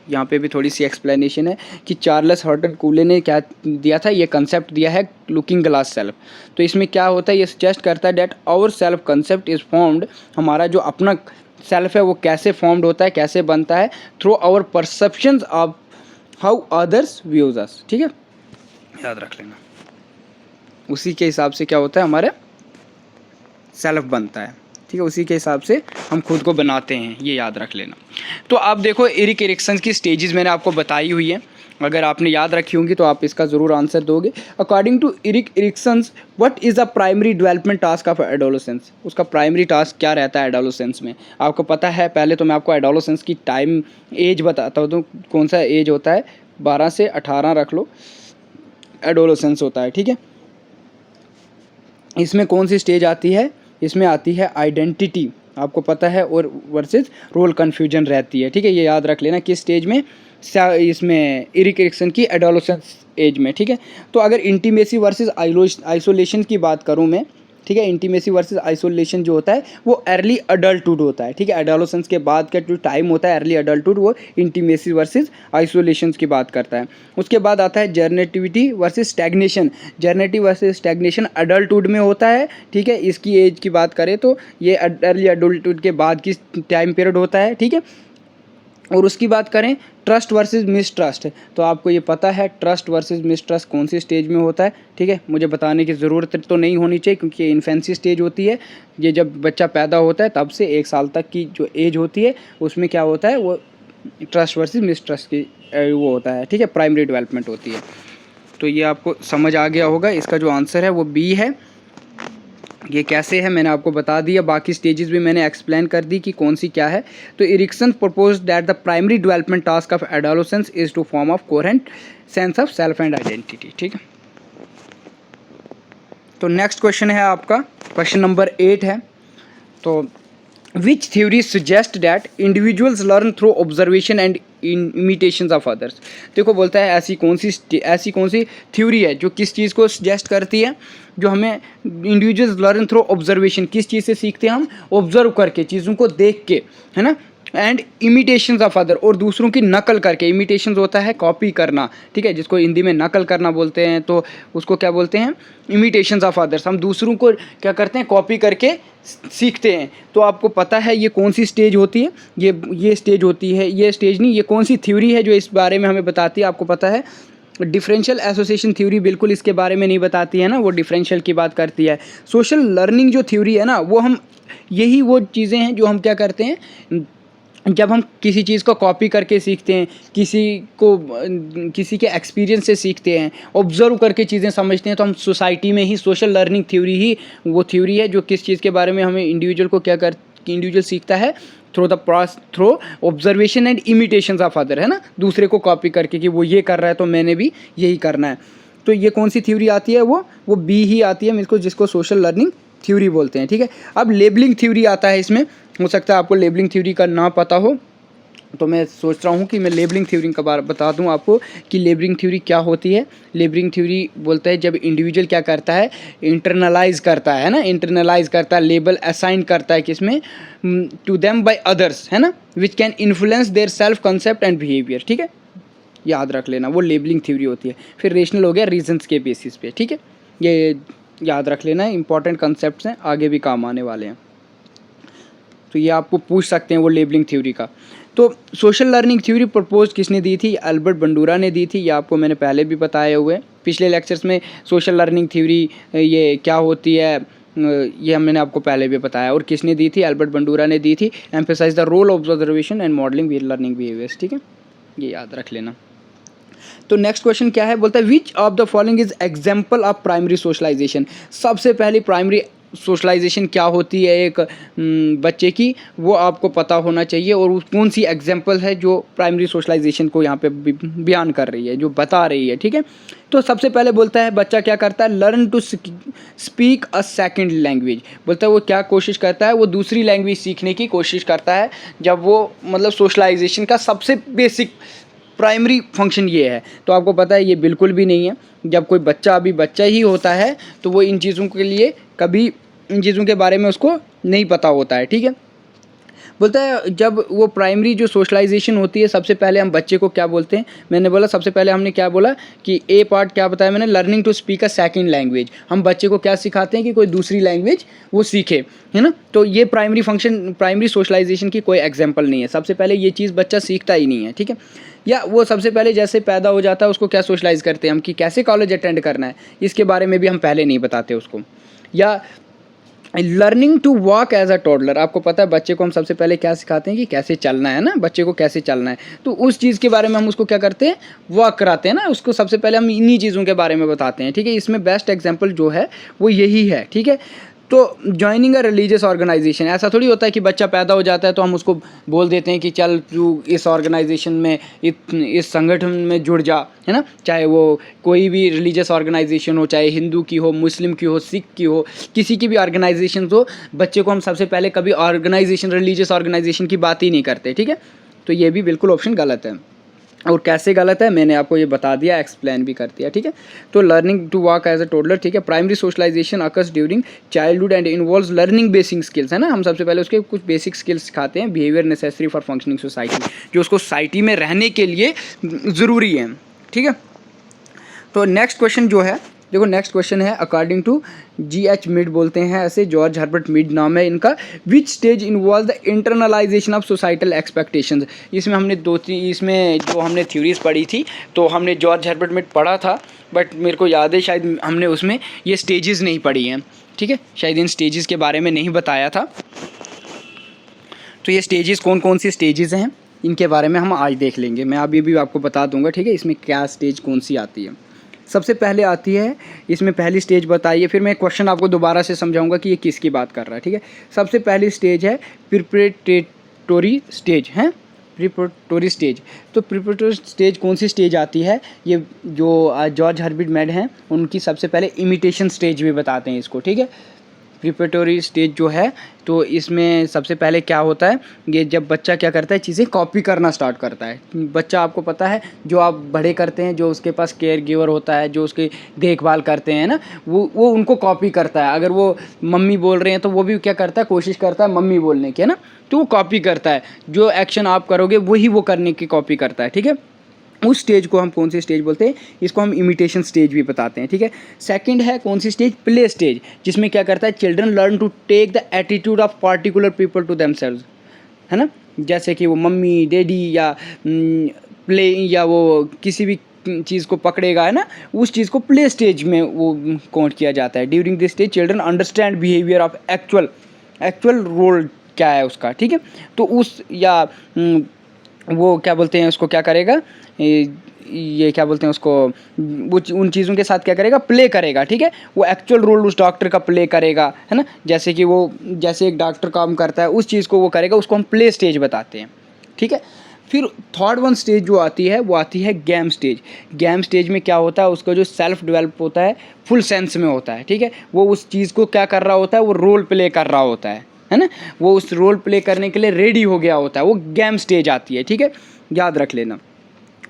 यहाँ पे भी थोड़ी सी एक्सप्लेनेशन है कि चार्ल्स हर्टन कूले ने क्या दिया था, ये कंसेप्ट दिया है लुकिंग ग्लास सेल्फ। तो इसमें क्या होता है, ये सजेस्ट करता है that our self concept is formed, हमारा जो अपना सेल्फ है वो कैसे फॉर्म्ड होता है, कैसे बनता है, through our perceptions of how others views us, ठीक है, याद रख लेना। उसी के हिसाब से क्या होता है, हमारा सेल्फ बनता है, ठीक है, उसी के हिसाब से हम खुद को बनाते हैं, ये याद रख लेना। तो आप देखो एरिक एरिक्सन की स्टेजेस मैंने आपको बताई हुई है, अगर आपने याद रखी होंगी तो आप इसका ज़रूर आंसर दोगे। According to Erik Erikson, what is the primary development task of adolescence, उसका प्राइमरी टास्क क्या रहता है एडोलेसेंस में, आपको पता है। पहले तो मैं आपको एडोलेसेंस की टाइम एज बताता हूँ, तो कौन सा एज होता है, 12 से 18 रख लो, एडोलेसेंस होता है, ठीक है। इसमें कौन सी स्टेज आती है, इसमें आती है आइडेंटिटी, आपको पता है, और वर्सेस रोल कन्फ्यूजन रहती है, ठीक है, ये याद रख लेना किस स्टेज में, इसमें एरिक एरिक्सन की एडोलेसेंस एज में, ठीक है। तो अगर इंटीमेसी वर्सेस आइसोलेशन की बात करूं मैं, ठीक है, इंटीमेसी वर्सेस आइसोलेशन जो होता है वो अर्ली अडल्टहुड होता है, ठीक है, एडोलेसेंस के बाद का जो टाइम होता है अर्ली अडल्टहुड, वो इंटीमेसी वर्सेस आइसोलेशन की बात करता है। उसके बाद आता है generativity versus stagnation, generative versus stagnation adulthood में होता है, ठीक है, इसकी एज की बात करें तो ये अर्ली अडल्टहुड के बाद की टाइम पीरियड होता है, ठीक है। और उसकी बात करें ट्रस्ट वर्सेस मिसट्रस्ट, तो आपको ये पता है ट्रस्ट वर्सेस मिसट्रस्ट कौन सी स्टेज में होता है, ठीक है, मुझे बताने की ज़रूरत तो नहीं होनी चाहिए क्योंकि ये इन्फेंसी स्टेज होती है, ये जब बच्चा पैदा होता है तब से 1 साल तक की जो एज होती है उसमें क्या होता है, वो ट्रस्ट वर्सेस मिसट्रस्ट की वो होता है, ठीक है, प्राइमरी डेवलपमेंट होती है। तो ये आपको समझ आ गया होगा, इसका जो आंसर है वो बी है। ये कैसे है मैंने आपको बता दिया, बाकी स्टेजेस भी मैंने एक्सप्लेन कर दी कि कौन सी क्या है। तो Erikson propose that the primary development task of adolescence is to form of coherent sense of self and identity, ठीक है। तो नेक्स्ट क्वेश्चन है आपका, क्वेश्चन नंबर 8 है। तो विच theory suggest that individuals learn through observation and imitations of others. देखो बोलता है ऐसी कौन सी थ्योरी है जो किस चीज़ को सजेस्ट करती है, जो हमें इंडिविजुअल्स लर्न थ्रू ऑब्जर्वेशन, किस चीज़ से सीखते हैं हम, ऑब्जर्व करके, चीज़ों को देख के, है ना, एंड इमिटेशंस ऑफ अदर, और दूसरों की नकल करके। इमिटेशंस होता है कॉपी करना, ठीक है, जिसको हिंदी में नकल करना बोलते हैं, तो उसको क्या बोलते हैं, इमिटेशंस ऑफ अदर्स। हम दूसरों को क्या करते हैं, कॉपी करके सीखते हैं। तो आपको पता है ये कौन सी स्टेज होती है, ये स्टेज होती है, ये स्टेज नहीं, ये कौन सी थ्योरी है जो इस बारे में हमें बताती है, आपको पता है, डिफरेंशियल एसोसिएशन थ्योरी बिल्कुल इसके बारे में नहीं बताती है ना, वो डिफरेंशियल की बात करती है। सोशल लर्निंग जो थ्योरी है ना, वो हम यही वो चीज़ें हैं जो हम क्या करते हैं, जब हम किसी चीज़ को कॉपी करके सीखते हैं, किसी के एक्सपीरियंस से सीखते हैं, ऑब्जर्व करके चीज़ें समझते हैं, तो हम सोसाइटी में ही सोशल लर्निंग थ्योरी ही वो थ्योरी है जो किस चीज़ के बारे में हमें इंडिविजुअल को इंडिविजुअल सीखता है through observation and imitations of other, है ना, दूसरे को कॉपी करके कि वो ये कर रहा है तो मैंने भी यही करना है। तो ये कौन सी थ्योरी आती है, वो बी ही आती है, जिसको सोशल लर्निंग थ्योरी बोलते हैं, ठीक है। अब लेबलिंग थ्योरी आता है इसमें, हो सकता है आपको लेबलिंग थ्योरी का ना पता हो, तो मैं सोच रहा हूँ कि मैं लेबलिंग थ्योरी का बारे बता दूँ आपको कि लेबलिंग थ्योरी क्या होती है। लेबलिंग थ्योरी बोलता है जब इंडिविजुअल क्या करता है, इंटरनलाइज करता है ना, इंटरनलाइज करता है, लेबल असाइन करता है किसमें, टू देम बाय अदर्स, है ना, which can influence their self concept and behaviour, ठीक है, याद रख लेना, वो लेबलिंग थ्योरी होती है। फिर रेशनल हो गया रीजंस के बेसिस पे, ठीक है, ये याद रख लेना, इंपॉर्टेंट कंसेप्ट्स हैं, आगे भी काम आने वाले हैं, तो ये आपको पूछ सकते हैं वो लेबलिंग थ्योरी का। तो सोशल लर्निंग थ्योरी प्रपोज किसने दी थी, अल्बर्ट बंडूरा ने दी थी, ये आपको मैंने पहले भी बताए हुए पिछले लेक्चर्स में। सोशल लर्निंग थ्योरी ये क्या होती है, ये मैंने आपको पहले भी बताया, और किसने दी थी, अल्बर्ट बंडूरा ने दी थी। Emphasize the role of observation and modelling learning behaviours, ठीक है, ये याद रख लेना। तो नेक्स्ट क्वेश्चन क्या है, बोलता है which of the following is example of primary socialization. सबसे पहली प्राइमरी सोशलाइजेशन क्या होती है एक बच्चे की, वो आपको पता होना चाहिए, और कौन सी एग्जाम्पल है जो प्राइमरी सोशलाइजेशन को यहाँ पे बयान कर रही है, जो बता रही है, ठीक है। तो सबसे पहले बोलता है बच्चा क्या करता है, learn to speak a second language. बोलता है वो क्या कोशिश करता है, वो दूसरी लैंग्वेज सीखने की कोशिश करता है, जब वो मतलब सोशलाइजेशन का सबसे बेसिक प्राइमरी फंक्शन ये है। तो आपको पता है ये बिल्कुल भी नहीं है। जब कोई बच्चा अभी बच्चा ही होता है तो वो इन चीज़ों के लिए कभी इन चीज़ों के बारे में उसको नहीं पता होता है, ठीक है। बोलता है जब वो प्राइमरी जो सोशलाइजेशन होती है, सबसे पहले हम बच्चे को क्या बोलते हैं, मैंने बोला सबसे पहले हमने क्या बोला कि ए पार्ट क्या बताया मैंने, learning to speak a second language. हम बच्चे को क्या सिखाते हैं कि कोई दूसरी लैंग्वेज वो सीखे, है ना। तो ये प्राइमरी फंक्शन, प्राइमरी सोशलाइजेशन की कोई एग्जाम्पल नहीं है। सबसे पहले ये चीज़ बच्चा सीखता ही नहीं है, ठीक है। या वो सबसे पहले जैसे पैदा हो जाता है उसको क्या सोशलाइज करते हैं हम कि कैसे कॉलेज अटेंड करना है, इसके बारे में भी हम पहले नहीं बताते उसको। या learning to walk as a toddler, आपको पता है बच्चे को हम सबसे पहले क्या सिखाते हैं कि कैसे चलना है ना, बच्चे को कैसे चलना है, तो उस चीज़ के बारे में हम उसको क्या करते हैं, वॉक कराते हैं ना, उसको सबसे पहले हम इन्हीं चीज़ों के बारे में बताते हैं, ठीक है। इसमें बेस्ट एग्जांपल जो है वो यही है, ठीक है। तो ज्वाइनिंग अ रिलीजियस ऑर्गेनाइजेशन, ऐसा थोड़ी होता है कि बच्चा पैदा हो जाता है तो हम उसको बोल देते हैं कि चल तू इस ऑर्गेनाइजेशन में, इस संगठन में जुड़ जा, है ना। चाहे वो कोई भी रिलीजियस ऑर्गेनाइजेशन हो, चाहे हिंदू की हो, मुस्लिम की हो, सिख की हो, किसी की भी ऑर्गेनाइजेशन हो, बच्चे को हम सबसे पहले कभी ऑर्गेनाइजेशन, रिलीजियस ऑर्गेनाइजेशन की बात ही नहीं करते, ठीक है। तो ये भी बिल्कुल ऑप्शन गलत है। और कैसे गलत है मैंने आपको ये बता दिया, एक्सप्लेन भी कर दिया, ठीक है। तो learning to walk as a toddler, ठीक है। Primary socialization occurs during childhood and involves learning basic skills, है ना। हम सबसे पहले उसके कुछ बेसिक स्किल्स सिखाते हैं, behaviour necessary for functioning society, जो उसको सोसाइटी में रहने के लिए ज़रूरी है, ठीक है। तो नेक्स्ट क्वेश्चन जो है, देखो नेक्स्ट क्वेश्चन है अकॉर्डिंग टू G.H. मिड बोलते हैं ऐसे, जॉर्ज हर्बर्ट मिड नाम है इनका। Which stage involve the internalisation of societal expectations. इसमें हमने इसमें जो हमने थ्योरीज पढ़ी थी, तो हमने जॉर्ज हर्बर्ट मिड पढ़ा था, बट मेरे को याद है शायद हमने उसमें ये स्टेजेस नहीं पढ़ी हैं, ठीक है, शायद इन स्टेजेस के बारे में नहीं बताया था। तो ये स्टेजेस कौन कौन सी स्टेजेस हैं इनके बारे में हम आज देख लेंगे, मैं अभी भी आपको बता दूंगा, ठीक है, इसमें क्या स्टेज कौन सी आती है। सबसे पहले आती है इसमें पहली स्टेज बताइए, फिर मैं क्वेश्चन आपको दोबारा से समझाऊंगा कि ये किसकी बात कर रहा है, ठीक है। सबसे पहली स्टेज है प्रिपरेटरी स्टेज, है प्रिपरेटरी स्टेज। तो प्रिपरेटरी स्टेज कौन सी स्टेज आती है, ये जो जॉर्ज हर्बर्ट मिड हैं उनकी सबसे पहले इमिटेशन स्टेज भी बताते हैं इसको, ठीक है। प्रिपरेटरी स्टेज जो है, तो इसमें सबसे पहले क्या होता है, ये जब बच्चा क्या करता है, चीज़ें कॉपी करना स्टार्ट करता है। बच्चा आपको पता है जो आप बड़े करते हैं, जो उसके पास केयर गिवर होता है, जो उसकी देखभाल करते हैं ना, वो उनको कॉपी करता है। अगर वो मम्मी बोल रहे हैं तो वो भी क्या करता है, कोशिश करता है मम्मी बोलने की, है ना, तो वो कॉपी करता है। जो एक्शन आप करोगे वही वो करने की कॉपी करता है, ठीक है। उस स्टेज को हम कौन सी स्टेज बोलते हैं, इसको हम इमिटेशन स्टेज भी बताते हैं, ठीक है। सेकंड है कौन सी स्टेज, प्ले स्टेज, जिसमें क्या करता है, children learn to take the attitude of particular people to themselves, है ना, जैसे कि वो मम्मी डैडी या प्ले या वो किसी भी चीज़ को पकड़ेगा, है ना, उस चीज़ को प्ले स्टेज में वो काउंट किया जाता है। During this stage children understand behaviour of actual role क्या है उसका, ठीक है। तो उस या वो क्या बोलते हैं उसको, क्या करेगा, ये क्या बोलते हैं उसको, वो उन चीज़ों के साथ क्या करेगा, प्ले करेगा, ठीक है। वो एक्चुअल रोल उस डॉक्टर का प्ले करेगा, है ना, जैसे कि वो जैसे एक डॉक्टर काम करता है उस चीज़ को वो करेगा, उसको हम प्ले स्टेज बताते हैं, ठीक है। फिर थर्ड वन स्टेज जो आती है वो आती है गेम स्टेज। गेम स्टेज में क्या होता है, उसका जो सेल्फ डेवलप होता है फुल सेंस में होता है, ठीक है। वो उस चीज़ को क्या कर रहा होता है, वो रोल प्ले कर रहा होता है ना, वो उस रोल प्ले करने के लिए रेडी हो गया होता है, वो गेम स्टेज आती है, ठीक है, याद रख लेना।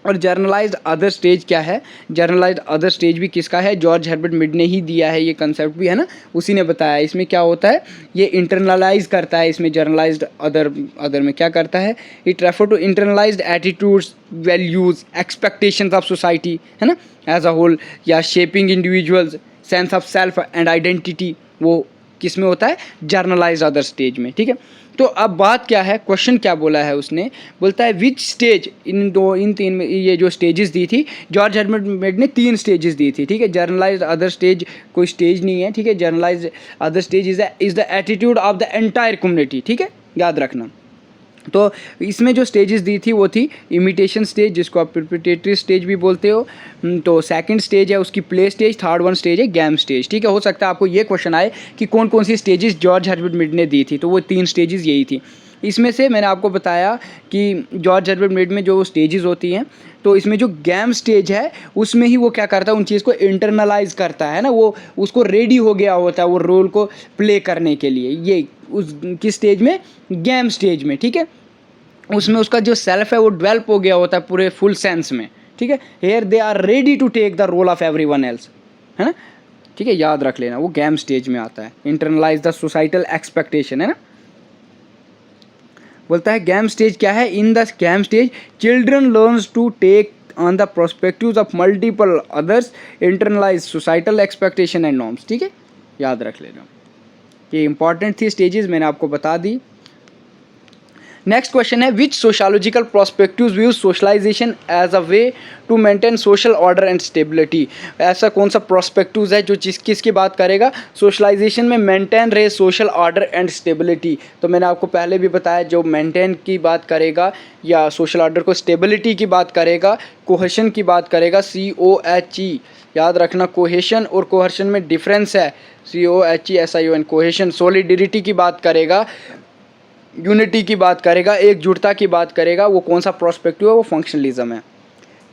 और जर्नलाइज्ड अदर स्टेज क्या है, जर्नलाइज्ड अदर स्टेज भी किसका है, जॉर्ज हर्बर्ट मिड ने ही दिया है ये कंसेप्ट भी, है ना, उसी ने बताया। इसमें क्या होता है, ये इंटरनलाइज करता है, इसमें जर्नलाइज्ड अदर में क्या करता है, it refer to internalized attitudes, values, expectations of society, है ना, एज अ होल, या shaping individuals sense of self and identity, वो किस में होता है, जर्नलाइज्ड अदर स्टेज में, ठीक है। तो अब बात क्या है, क्वेश्चन क्या बोला है उसने, बोलता है विच स्टेज इन तीन में, ये जो स्टेजेस दी थी जॉर्ज हर्बर्ट मिड ने 3 स्टेजेस दी थी, ठीक है। जर्नलाइज्ड अदर स्टेज कोई स्टेज नहीं है, ठीक है। Generalized other stage is the attitude of the entire community, ठीक है, याद रखना। तो इसमें जो स्टेजेस दी थी वो थी इमिटेशन स्टेज, जिसको आप प्रिपरेटरी स्टेज भी बोलते हो। तो सेकंड स्टेज है उसकी play stage, third one stage है गेम स्टेज, ठीक है। हो सकता है आपको ये क्वेश्चन आए कि कौन कौन सी स्टेजेस जॉर्ज हर्बर्ट मिड ने दी थी, तो वो 3 स्टेजेस यही थी। इसमें से मैंने आपको बताया कि जॉर्ज हर्बर्ट मिड में जो स्टेजेस होती हैं, तो इसमें जो गेम स्टेज है उसमें ही वो क्या करता है, उन चीज़ को इंटरनलाइज करता है ना, वो उसको रेडी हो गया होता है वो रोल को प्ले करने के लिए, ये उस किस स्टेज में, गेम स्टेज में, ठीक है। उसमें उसका जो सेल्फ है वो डेवलप हो गया होता है पूरे फुल सेंस में, ठीक है। Here they are ready to take the role of everyone else, है ना, ठीक है, याद रख लेना, वो गेम स्टेज में आता है। इंटरनलाइज द सोसाइटल एक्सपेक्टेशन, है ना, बोलता है गेम स्टेज क्या है, in the game stage children learns to take on the prospectives of multiple others, internalize societal expectation and norms, ठीक है, याद रख लेना। ये इंपॉर्टेंट थी स्टेजेस, मैंने आपको बता दी। नेक्स्ट क्वेश्चन है which sociological perspectives views socialization as a way to maintain social order and stability. ऐसा कौन सा प्रोस्पेक्टिव्स है जो किसकी बात करेगा, सोशलाइजेशन में मेंटेन रहे सोशल ऑर्डर एंड स्टेबिलिटी। तो मैंने आपको पहले भी बताया, जो मेंटेन की बात करेगा या सोशल ऑर्डर को स्टेबिलिटी की बात करेगा, कोहेशन की बात करेगा, COHE, याद रखना, कोहेशन और कोहर्शन में डिफरेंस है, COHESION, कोहेशन। सॉलिडिरिटी की बात करेगा, यूनिटी की बात करेगा, एकजुटता की बात करेगा, वो कौन सा प्रोस्पेक्टिव है, वो फंक्शनलिज्म है।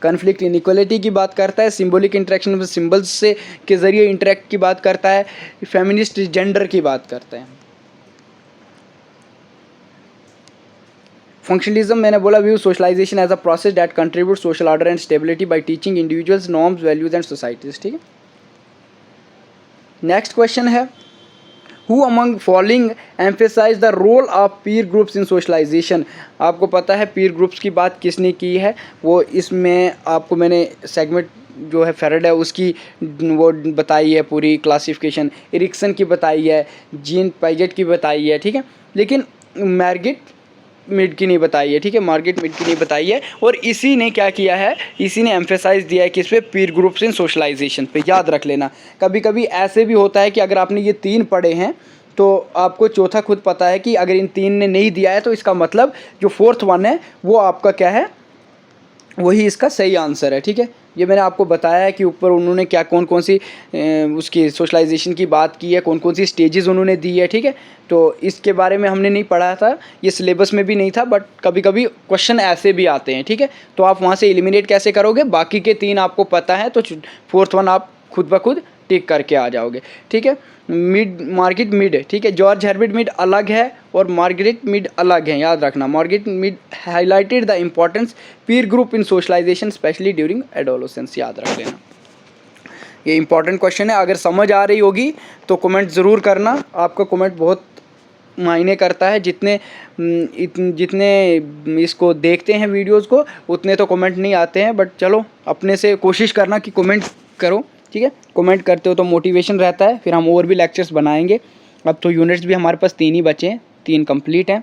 कन्फ्लिक्ट इनइक्वालिटी की बात करता है, सिंबॉलिक इंटरेक्शन में सिंबल्स से के जरिए इंटरेक्ट की बात करता है, फेमिनिस्ट जेंडर की बात करता है। फंक्शनलिज्म मैंने बोला view socialization as a process that contribute social order and stability by teaching individuals norms, values and societies, ठीक है। नेक्स्ट क्वेश्चन है Who among following emphasize the role of peer groups in socialization। आपको पता है peer groups की बात किसने की है, वो इसमें आपको मैंने सेगमेंट जो है फेरेड है उसकी वो बताई है, पूरी क्लासिफिकेशन एरिक्सन की बताई है, जीन पाइजेट की बताई है, ठीक है। लेकिन मार्गेट मिड की नहीं बताई है, ठीक है, मार्गेट मिड की नहीं बताई है। और इसी ने क्या किया है, इसी ने एम्फेसाइज दिया है किस पे, पीर ग्रुप्स इन सोशलाइजेशन पे, याद रख लेना। कभी कभी ऐसे भी होता है कि अगर आपने ये 3 पढ़े हैं तो आपको चौथा खुद पता है कि अगर इन 3 ने नहीं दिया है तो इसका मतलब जो 4th वन है वो आपका क्या है, वही इसका सही आंसर है, ठीक है। ये मैंने आपको बताया है कि ऊपर उन्होंने क्या कौन कौन सी उसकी सोशलाइजेशन की बात की है, कौन कौन सी स्टेजेस उन्होंने दी है, ठीक है। तो इसके बारे में हमने नहीं पढ़ा था, ये सिलेबस में भी नहीं था, बट कभी कभी क्वेश्चन ऐसे भी आते हैं, ठीक है। तो आप वहाँ से एलिमिनेट कैसे करोगे, बाकी के 3 आपको पता है तो 4th वन आप खुद ब खुद टिक करके आ जाओगे, ठीक है। मिड, मार्गरेट मीड, ठीक है, जॉर्ज हर्बर्ट मीड अलग है और मार्गरेट मीड अलग है, याद रखना। Margaret Mead highlighted the importance peer group in socialization specially during adolescence, याद रख लेना। ये इंपॉर्टेंट क्वेश्चन है, अगर समझ आ रही होगी तो कमेंट ज़रूर करना, आपका कमेंट बहुत मायने करता है। जितने इसको देखते हैं वीडियोस को उतने तो कमेंट नहीं आते हैं, बट चलो अपने से कोशिश करना कि कमेंट करो, ठीक है। कमेंट करते हो तो मोटिवेशन रहता है, फिर हम और भी लेक्चर्स बनाएंगे। अब तो यूनिट्स भी हमारे पास 3 ही बचे हैं, 3 कंप्लीट हैं।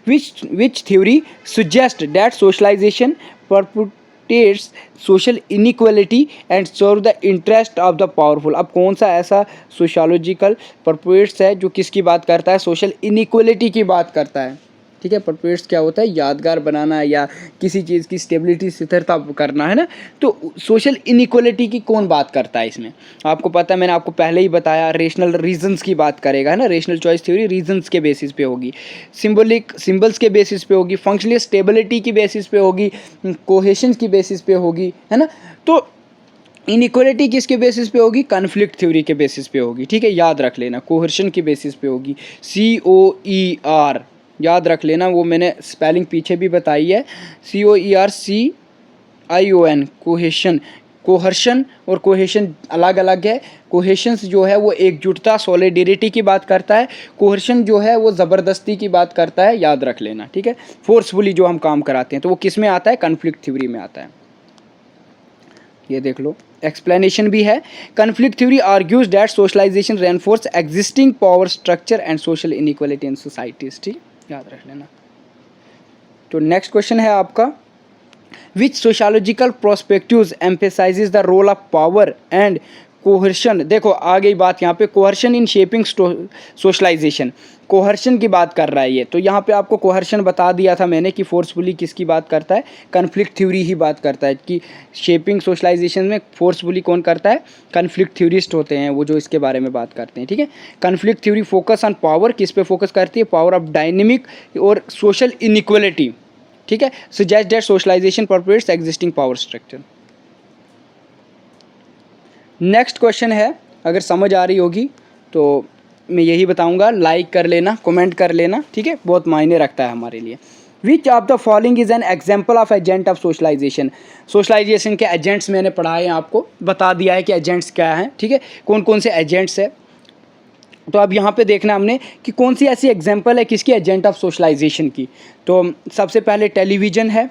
Which theory suggest that socialization perpetuates social inequality and serve the interest of the powerful. अब कौन सा ऐसा सोशलॉजिकल परपुटेट्स है जो किसकी बात करता है, सोशल इनइक्वालिटी की बात करता है, ठीक है। परपुटेट्स क्या होता है, यादगार बनाना या किसी चीज़ की स्टेबिलिटी स्थिरता करना, है ना। तो सोशल इनइक्वालिटी की कौन बात करता है इसमें, आपको पता है, मैंने आपको पहले ही बताया, रेशनल रीजंस की बात करेगा, है ना। रेशनल चॉइस थ्योरी रीजंस के बेसिस पे होगी, सिंबल्स के बेसिस पे होगी, फंक्शनल स्टेबिलिटी की बेसिस पे होगी, कोहेशन की बेसिस पे होगी, है ना। तो इनइक्वालिटी किसके बेसिस पे होगी, कॉन्फ्लिक्ट थ्योरी के बेसिस पे होगी, ठीक है, याद रख लेना। कोहर्शन की बेसिस पे होगी, COER, याद रख लेना, वो मैंने स्पेलिंग पीछे भी बताई है, COERCION, कोहेशन। कोहर्शन और कोहेशन अलग अलग है। कोहेशंस जो है वो एकजुटता, सॉलिडेरिटी की बात करता है, कोहर्शन जो है वो ज़बरदस्ती की बात करता है, याद रख लेना, ठीक है। फोर्सफुली जो हम काम कराते हैं तो वो किस में आता है, कॉन्फ्लिक्ट थ्योरी में आता है। ये देख लो, एक्सप्लेनेशन भी है। Conflict theory argues that socialization reinforce existing power structure and social inequality in societies, ठीक, याद रख लेना। तो नेक्स्ट क्वेश्चन है आपका, which sociological perspectives emphasizes the role of power and coercion. देखो आ गई बात यहाँ पे, कोहर्शन इन शेपिंग सोशलाइजेशन, कोहर्शन की बात कर रहा है ये। तो यहाँ पे आपको कोहर्शन बता दिया था मैंने कि फोर्सफुली किसकी बात करता है, कॉन्फ्लिक्ट थ्योरी ही बात करता है, कि शेपिंग सोशलाइजेशन में फोर्सफुली कौन करता है, कॉन्फ्लिक्ट थ्योरिस्ट होते हैं वो जो इसके बारे में बात करते हैं, ठीक है। Conflict theory focus on power, किस पे फोकस करती है, पावर ऑफ डायनेमिक और सोशल इनइक्वालिटी, ठीक है। Suggest that socialization perpetuates existing power structure. Next question है, अगर समझ आ रही होगी तो मैं यही बताऊंगा, लाइक कर लेना, कमेंट कर लेना, ठीक है, बहुत मायने रखता है हमारे लिए। Which of the following is an example of agent of socialization. Socialization के एजेंट्स मैंने पढ़ाए हैं, आपको बता दिया है कि एजेंट्स क्या हैं, ठीक है, कौन कौन से एजेंट्स है। तो अब यहाँ पे देखना हमने कि कौन सी ऐसी एग्जाम्पल है किसकी, एजेंट ऑफ सोशलाइजेशन की। तो सबसे पहले टेलीविज़न है,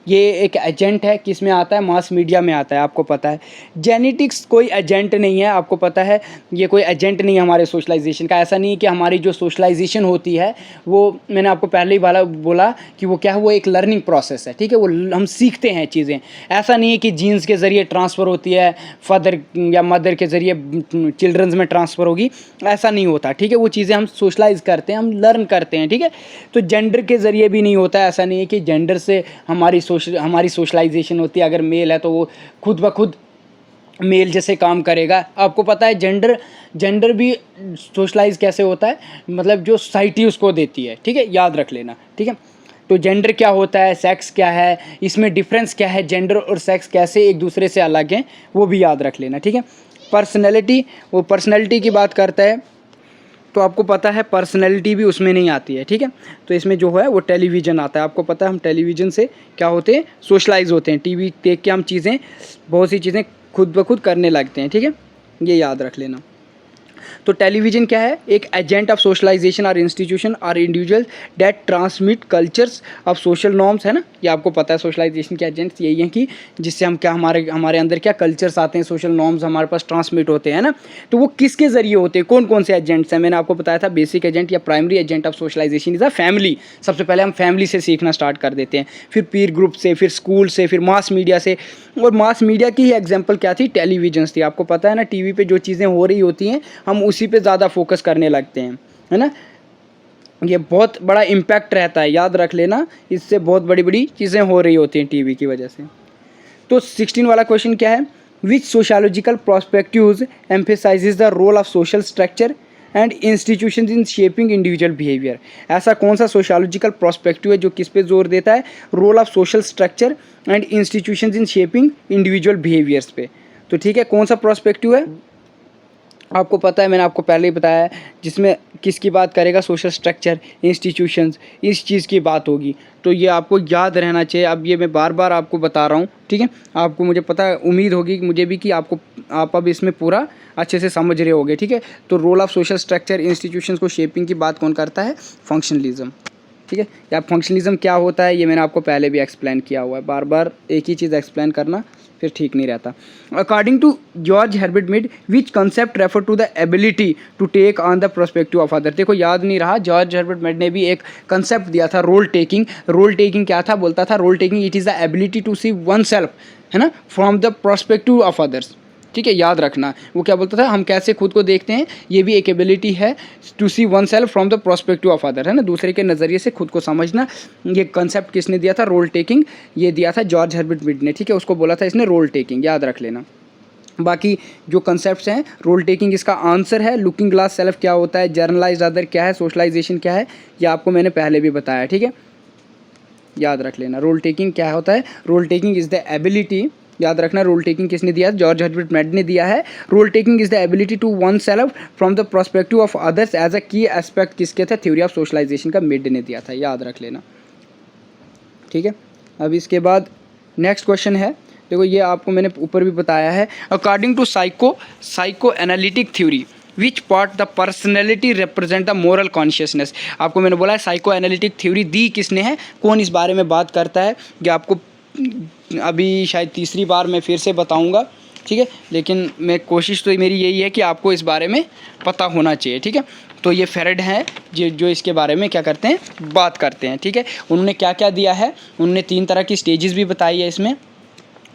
ये एक एजेंट है, किस में आता है, मास मीडिया में आता है, आपको पता है। जेनेटिक्स कोई एजेंट नहीं है, आपको पता है, ये कोई एजेंट नहीं है हमारे सोशलाइजेशन का। ऐसा नहीं है कि हमारी जो सोशलाइजेशन होती है वो, मैंने आपको पहले ही बोला कि वो क्या है, वो एक लर्निंग प्रोसेस है, ठीक है, वो हम सीखते हैं चीज़ें। ऐसा नहीं है कि जीन्स के ज़रिए ट्रांसफ़र होती है, फादर या मदर के ज़रिए चिल्ड्रंस में ट्रांसफ़र होगी, ऐसा नहीं होता, ठीक है। वो चीज़ें हम सोशलाइज करते हैं, हम लर्न करते हैं, ठीक है। तो जेंडर के ज़रिए भी नहीं होता है, ऐसा नहीं है कि जेंडर से हमारी सोशलाइजेशन होती है। अगर मेल है तो वो खुद ब खुद मेल जैसे काम करेगा। आपको पता है जेंडर भी सोशलाइज कैसे होता है, मतलब जो सोसाइटी उसको देती है, ठीक है, याद रख लेना, ठीक है। तो जेंडर क्या होता है, सेक्स क्या है, इसमें डिफरेंस क्या है, जेंडर और सेक्स कैसे एक दूसरे से अलग हैं, वो भी याद रख लेना, ठीक है। पर्सनैलिटी, वो पर्सनैलिटी की बात करता है, तो आपको पता है पर्सनैलिटी भी उसमें नहीं आती है, ठीक है। तो इसमें जो है वो टेलीविज़न आता है, आपको पता है हम टेलीविज़न से क्या होते हैं, सोशलाइज होते हैं, टीवी देख के हम चीज़ें, बहुत सी चीज़ें खुद ब खुद करने लगते हैं, ठीक है, ये याद रख लेना। तो टेलीविज़न क्या है, एक एजेंट ऑफ सोशलाइजेशन और इंस्टीट्यूशन और individual that transmit cultures of social norms, है ना। ये आपको पता है सोशलाइजेशन के एजेंट्स यही हैं कि जिससे हम क्या, हमारे अंदर क्या कल्चर्स आते हैं, सोशल नॉर्म्स हमारे पास ट्रांसमिट होते हैं ना। तो वो किसके ज़रिए होते हैं, कौन कौन से एजेंट्स हैं, मैंने आपको बताया था। बेसिक एजेंट या primary agent of socialization is a family. सबसे पहले हम फैमिली से सीखना स्टार्ट कर देते हैं, फिर पीर ग्रुप से, फिर स्कूल से, फिर मास मीडिया से। और मास मीडिया की ही एग्जाम्पल क्या थी, टेलीविजन थी। आपको पता है ना, टीवी पे जो चीज़ें हो रही होती हैं हम उसी पे ज़्यादा फोकस करने लगते हैं, है ना। ये बहुत बड़ा इम्पैक्ट रहता है, याद रख लेना, इससे बहुत बड़ी बड़ी चीज़ें हो रही होती हैं टीवी की वजह से। तो 16 वाला क्वेश्चन क्या है, which sociological perspectives emphasizes the role of social structure and institutions in shaping individual behaviour. ऐसा कौन सा सोशोलॉजिकल प्रोस्पेक्टिव है जो किस पे जोर देता है, role of social structure and institutions in shaping individual behaviours पे। तो ठीक है, कौन सा प्रोस्पेक्टिव है, आपको पता है, मैंने आपको पहले ही बताया है, जिसमें किसकी बात करेगा, सोशल स्ट्रक्चर, इंस्टीट्यूशंस, इस चीज़ की बात होगी। तो ये आपको याद रहना चाहिए। अब ये मैं बार बार आपको बता रहा हूँ, ठीक है। आपको, मुझे पता है, उम्मीद होगी मुझे भी कि आप अब इसमें पूरा अच्छे से समझ रहे होगे, ठीक है। तो role of social structure institutions को शेपिंग की बात कौन करता है, फंक्शनलिज्म, ठीक है। या फंक्शनलिज्म क्या होता है ये मैंने आपको पहले भी एक्सप्लेन किया हुआ है। बार बार एक ही चीज़ एक्सप्लेन करना फिर ठीक नहीं रहता। According to George Herbert Mead, which concept refer to the ability to take on the perspective of other. देखो याद नहीं रहा, जॉर्ज हर्बर्ट मीड ने भी एक कंसेप्ट दिया था, रोल टेकिंग। रोल टेकिंग क्या था, बोलता था role taking it is the ability to see oneself, है ना, from the perspective of others, ठीक है। याद रखना, वो क्या बोलता था, हम कैसे खुद को देखते हैं, ये भी एक एबिलिटी है, to see one self from the perspective of other, है ना, दूसरे के नज़रिए से खुद को समझना। ये कंसेप्ट किसने दिया था, रोल टेकिंग, ये दिया था जॉर्ज हर्बर्ट मीड ने, ठीक है। उसको बोला था इसने रोल टेकिंग, याद रख लेना। बाकी जो कंसेप्ट्स हैं, रोल टेकिंग इसका आंसर है, लुकिंग ग्लास सेल्फ क्या होता है, जर्नलाइज्ड अदर क्या है, सोशलाइजेशन क्या है, ये आपको मैंने पहले भी बताया, ठीक है। याद रख लेना, रोल टेकिंग क्या होता है, role taking is the ability, याद रखना, रोल टेकिंग किसने दिया, जॉर्ज हर्बर्ट मीड ने दिया है। Role taking is the ability to one self from the perspective of others as a key aspect, किसके था, थ्योरी ऑफ सोशलाइजेशन का मीड ने दिया था, याद रख लेना, ठीक है। अब इसके बाद नेक्स्ट क्वेश्चन है, देखो ये आपको मैंने ऊपर भी बताया है। According to psycho analytic theory which part the personality represent the moral consciousness. आपको मैंने बोला है साइको एनालिटिक थ्योरी दी किसने है, कौन इस बारे में बात करता है, ये आपको अभी शायद तीसरी बार मैं फिर से बताऊंगा, ठीक है। लेकिन मैं कोशिश तो मेरी यही है कि आपको इस बारे में पता होना चाहिए, ठीक है। तो ये फेरेड हैं जो इसके बारे में क्या करते हैं, बात करते हैं, ठीक है। उन्होंने क्या क्या दिया है, उन्होंने 3 तरह की स्टेजेस भी बताई है। इसमें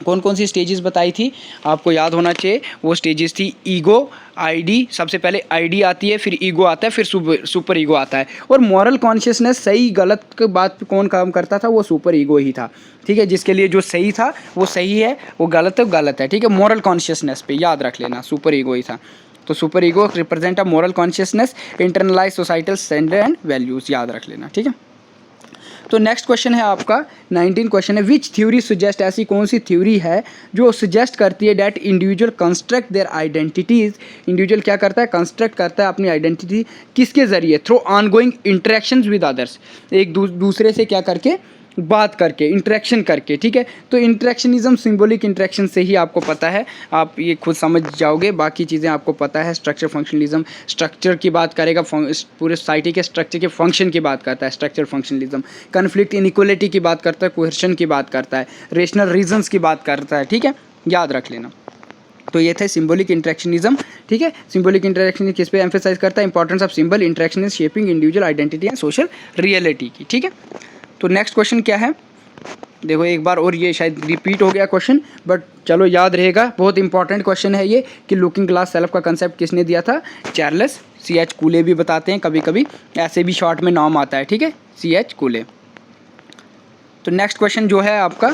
कौन कौन सी स्टेजेस बताई थी, आपको याद होना चाहिए। वो स्टेजेस थी ईगो, आईडी, सबसे पहले आईडी आती है, फिर ईगो आता है, फिर सुपर ईगो आता है। और मॉरल कॉन्शियसनेस, सही गलत की बात पे कौन काम करता था, वो सुपर ईगो ही था, ठीक है। जिसके लिए जो सही था वो सही है, वो गलत है, ठीक है। मॉरल कॉन्शियसनेस पे याद रख लेना, सुपर ईगो ही था। तो super ego represent a moral consciousness, internalize societal standard and values, याद रख लेना, ठीक है। तो नेक्स्ट क्वेश्चन है आपका 19 क्वेश्चन है, विच थ्योरी सजेस्ट, ऐसी कौन सी थ्योरी है जो सजेस्ट करती है that individual construct there identities, individual क्या करता है, कंस्ट्रक्ट करता है अपनी आइडेंटिटी, किसके ज़रिए, through ongoing interactions with others, एक दूसरे से क्या करके, बात करके, इंटरेक्शन करके, ठीक है। तो इंटरेक्शनिज्म सिंबॉलिक इंटरेक्शन से ही आपको पता है, आप ये खुद समझ जाओगे, बाकी चीज़ें आपको पता है। स्ट्रक्चर फंक्शनलिज्म स्ट्रक्चर की बात करेगा, पूरे सोसाइटी के स्ट्रक्चर के फंक्शन की बात करता है स्ट्रक्चर फंक्शनलिज्म। कन्फ्लिक्ट इनइक्वालिटी की बात करता है, कोहेरेशन की बात करता है, रेशनल रीजंस की बात करता है, ठीक है, याद रख लेना। तो ये थे सिंबॉलिक इंटरेक्शनिज्म, ठीक है। सिंबॉलिक इंटरेक्शन किस पे एम्फेसाइज करता है, importance of symbol interaction is shaping individual identity and social reality की, ठीक है। तो नेक्स्ट क्वेश्चन क्या है, देखो एक बार और ये शायद रिपीट हो गया क्वेश्चन, बट चलो याद रहेगा, बहुत इंपॉर्टेंट क्वेश्चन है ये, कि लुकिंग ग्लास सेल्फ का कंसेप्ट किसने दिया था, चार्ल्स C.H. कूले भी बताते हैं कभी कभी, ऐसे भी शॉर्ट में नाम आता है, ठीक है, C.H. कूले। तो नेक्स्ट क्वेश्चन जो है आपका,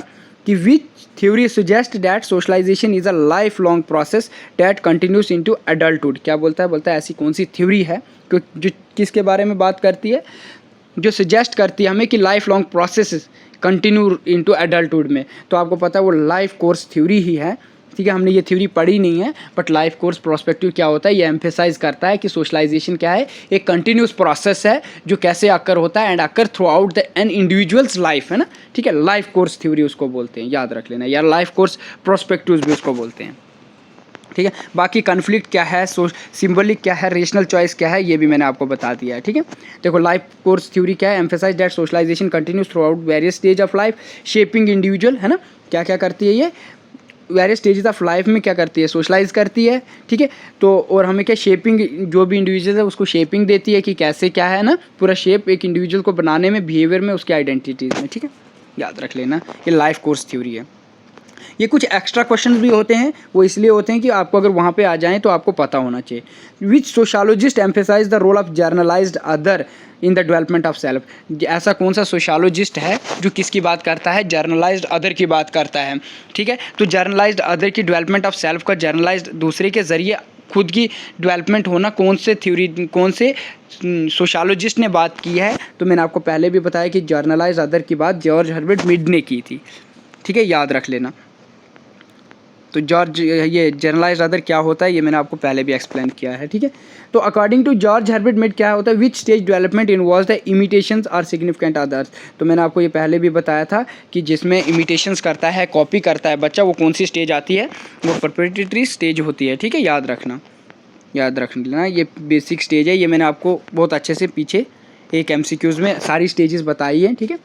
कि which theory suggest that socialization is a life long process that continues into adulthood. क्या बोलता है ऐसी कौन सी थ्योरी है जो किसके बारे में बात करती है, जो सजेस्ट करती है हमें कि life long process continue into adulthood में। तो आपको पता है वो लाइफ कोर्स थ्योरी ही है, ठीक है। हमने ये थ्योरी पढ़ी नहीं है, बट लाइफ कोर्स प्रोस्पेक्टिव क्या होता है, ये एम्फेसाइज करता है कि सोशलाइजेशन क्या है, एक कंटिन्यूस प्रोसेस है जो कैसे अकर होता है, and occur throughout the an individual's life, है ना, ठीक है। लाइफ कोर्स थ्योरी उसको बोलते हैं, याद रख लेना, या लाइफ कोर्स प्रोस्पेक्टिव भी उसको बोलते हैं, ठीक है। बाकी कन्फ्लिक्ट क्या है, सिंबलिक क्या है, रेशनल चॉइस क्या है, ये भी मैंने आपको बता दिया है, ठीक है। देखो लाइफ कोर्स थ्योरी क्या है, emphasize that socialization continues throughout various stage of life shaping individual, है ना। क्या क्या करती है ये, वेरियस स्टेजेस ऑफ लाइफ में क्या करती है, सोशलाइज करती है, ठीक है। तो और हमें क्या शेपिंग, जो भी इंडिविजुअल है उसको शेपिंग देती है कि कैसे क्या है ना, पूरा शेप एक इंडिविजुअल को बनाने में, बिहेवियर में, उसकी आइडेंटिटीज़ में, ठीक है, याद रख लेना, ये लाइफ कोर्स थ्योरी है। ये कुछ एक्स्ट्रा क्वेश्चंस भी होते हैं, वो इसलिए होते हैं कि आपको अगर वहाँ पे आ जाएं तो आपको पता होना चाहिए। Which sociologist emphasize the role of generalized other in the development of self. ऐसा कौन सा सोशोलॉजिस्ट है जो किसकी बात करता है, जर्नलाइज्ड अदर की बात करता है, ठीक है। तो जर्नलाइज्ड अदर की डेवलपमेंट ऑफ सेल्फ का, जर्नलाइज्ड दूसरे के ज़रिए खुद की डेवलपमेंट होना, कौन से थ्योरी, कौन से सोशोलॉजिस्ट ने बात की है। तो मैंने आपको पहले भी बताया कि जर्नलाइज्ड अदर की बात जॉर्ज हर्बर्ट मीड ने की थी, ठीक है, याद रख लेना। तो जॉर्ज ये जनरलाइज्ड अदर क्या होता है ये मैंने आपको पहले भी एक्सप्लेन किया है, ठीक है। तो according to George Herbert Mead क्या होता है, which stage development involves the imitations or significant others. तो मैंने आपको ये पहले भी बताया था कि जिसमें इमिटेशंस करता है, कॉपी करता है बच्चा, वो कौन सी स्टेज आती है, वो प्रिपरेटरी स्टेज होती है, ठीक है। याद रख लेना, ये बेसिक स्टेज है, ये मैंने आपको बहुत अच्छे से पीछे एक MCQs में सारी स्टेजेस बताई है, ठीक है।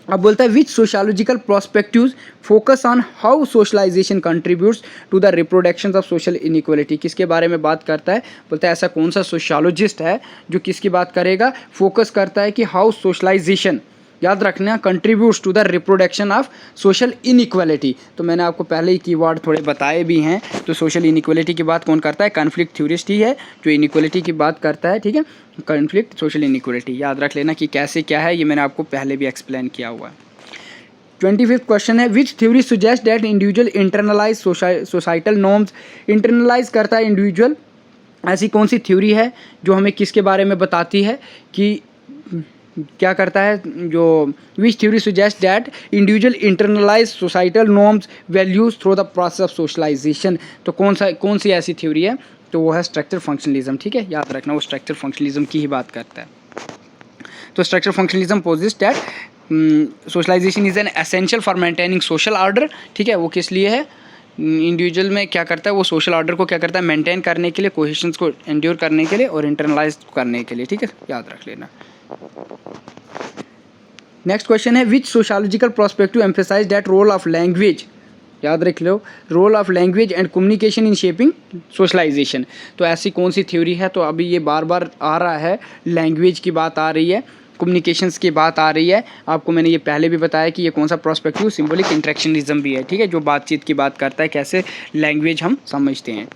अब बोलता है which sociological perspectives focus on how socialization contributes to the reproduction of social inequality. किसके बारे में बात करता है, बोलता है ऐसा कौन सा सोशोलॉजिस्ट है जो किसकी बात करेगा, फोकस करता है कि हाउ सोशलाइजेशन, याद रखना, contributes to the reproduction of social inequality. तो मैंने आपको पहले ही कीवर्ड थोड़े बताए भी हैं। तो सोशल इनइक्वालिटी की बात कौन करता है, कॉन्फ्लिक्ट थ्योरिस्ट ही है जो इनइक्वालिटी की बात करता है, ठीक है। कॉन्फ्लिक्ट, सोशल इनइक्वालिटी, याद रख लेना कि कैसे क्या है, ये मैंने आपको पहले भी एक्सप्लेन किया हुआ है। 25th क्वेश्चन है which theory suggest that individual internalize societal norms. Internalize करता है इंडिविजुअल, ऐसी कौन सी थ्योरी है जो हमें किसके बारे में बताती है कि क्या करता है, जो which theory suggest that individual internalize societal norms values through the process of socialization. तो कौन सी ऐसी थ्योरी है, तो वो है स्ट्रक्चर फंक्शनलिज्म, ठीक है। याद रखना वो स्ट्रक्चर फंक्शनलिज्म की ही बात करता है। तो structure functionalism posits that socialization is an essential for maintaining social order, ठीक है। वो किस लिए है, इंडिविजुअल में क्या करता है, वो सोशल ऑर्डर को क्या करता है, मेंटेन करने के लिए, कोहेशंस को एंड्योर करने के लिए और इंटरनलाइज करने के लिए, ठीक है। याद रख लेना। नेक्स्ट क्वेश्चन है which sociological perspective emphasize that role of language. याद रख लो, role of language and communication in shaping socialization. तो ऐसी कौन सी थ्योरी है, तो अभी ये बार बार आ रहा है, लैंग्वेज की बात आ रही है, कम्युनिकेशंस की बात आ रही है। आपको मैंने ये पहले भी बताया कि ये कौन सा प्रोस्पेक्टिव, सिंबॉलिक इंटरेक्शनिज्म भी है, ठीक है, जो बातचीत की बात करता है, कैसे लैंग्वेज हम समझते हैं,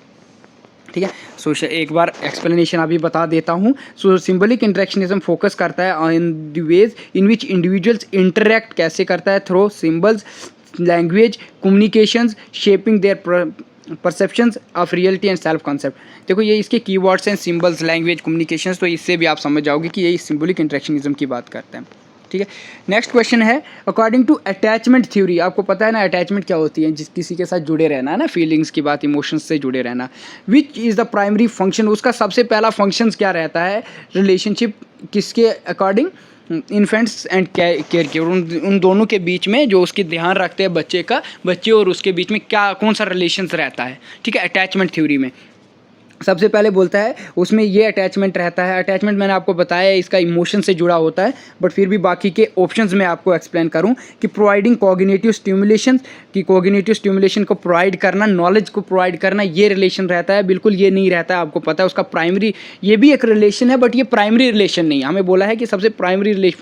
ठीक है। सोशल एक बार एक्सप्लेनेशन अभी बता देता हूँ। सो सिंबॉलिक इंटरेक्शनिज्म फोकस करता है on the ways in which individuals interact, कैसे करता है, through symbols, language, communications, shaping their perceptions of reality and self concept. देखो ये इसके कीवर्ड्स हैं, सिंबल्स, लैंग्वेज, कम्युनिकेशंस, तो इससे भी आप समझ जाओगे कि ये सिंबॉलिक इंटरेक्शनिज्म की बात करते हैं, ठीक है। नेक्स्ट क्वेश्चन है अकॉर्डिंग टू अटैचमेंट थ्योरी। आपको पता है ना अटैचमेंट क्या होती है, जिस किसी के साथ जुड़े रहना है ना, फीलिंग्स की बात, इमोशंस से जुड़े रहना। Which is the primary function, उसका सबसे पहला फंक्शंस क्या रहता है, रिलेशनशिप किसके according, infants and care giver, उन दोनों के बीच में जो उसकी ध्यान रखते हैं बच्चे और उसके बीच में क्या कौन सा रिलेशंस रहता है, ठीक है। अटैचमेंट थ्योरी में सबसे पहले बोलता है उसमें ये अटैचमेंट रहता है। अटैचमेंट मैंने आपको बताया है इसका इमोशन से जुड़ा होता है, बट फिर भी बाकी के ऑप्शंस में आपको एक्सप्लेन करूं कि प्रोवाइडिंग कोऑर्डिनेटिव स्टिमुलेशन, कि कोऑर्डिनेटिव स्टिमुलेशन को प्रोवाइड करना, नॉलेज को प्रोवाइड करना, ये रिलेशन रहता है। बिल्कुल ये नहीं रहता है, आपको पता है उसका प्राइमरी, ये भी एक रिलेशन है बट ये प्राइमरी रिलेशन नहीं है। हमें बोला है कि सबसे प्राइमरी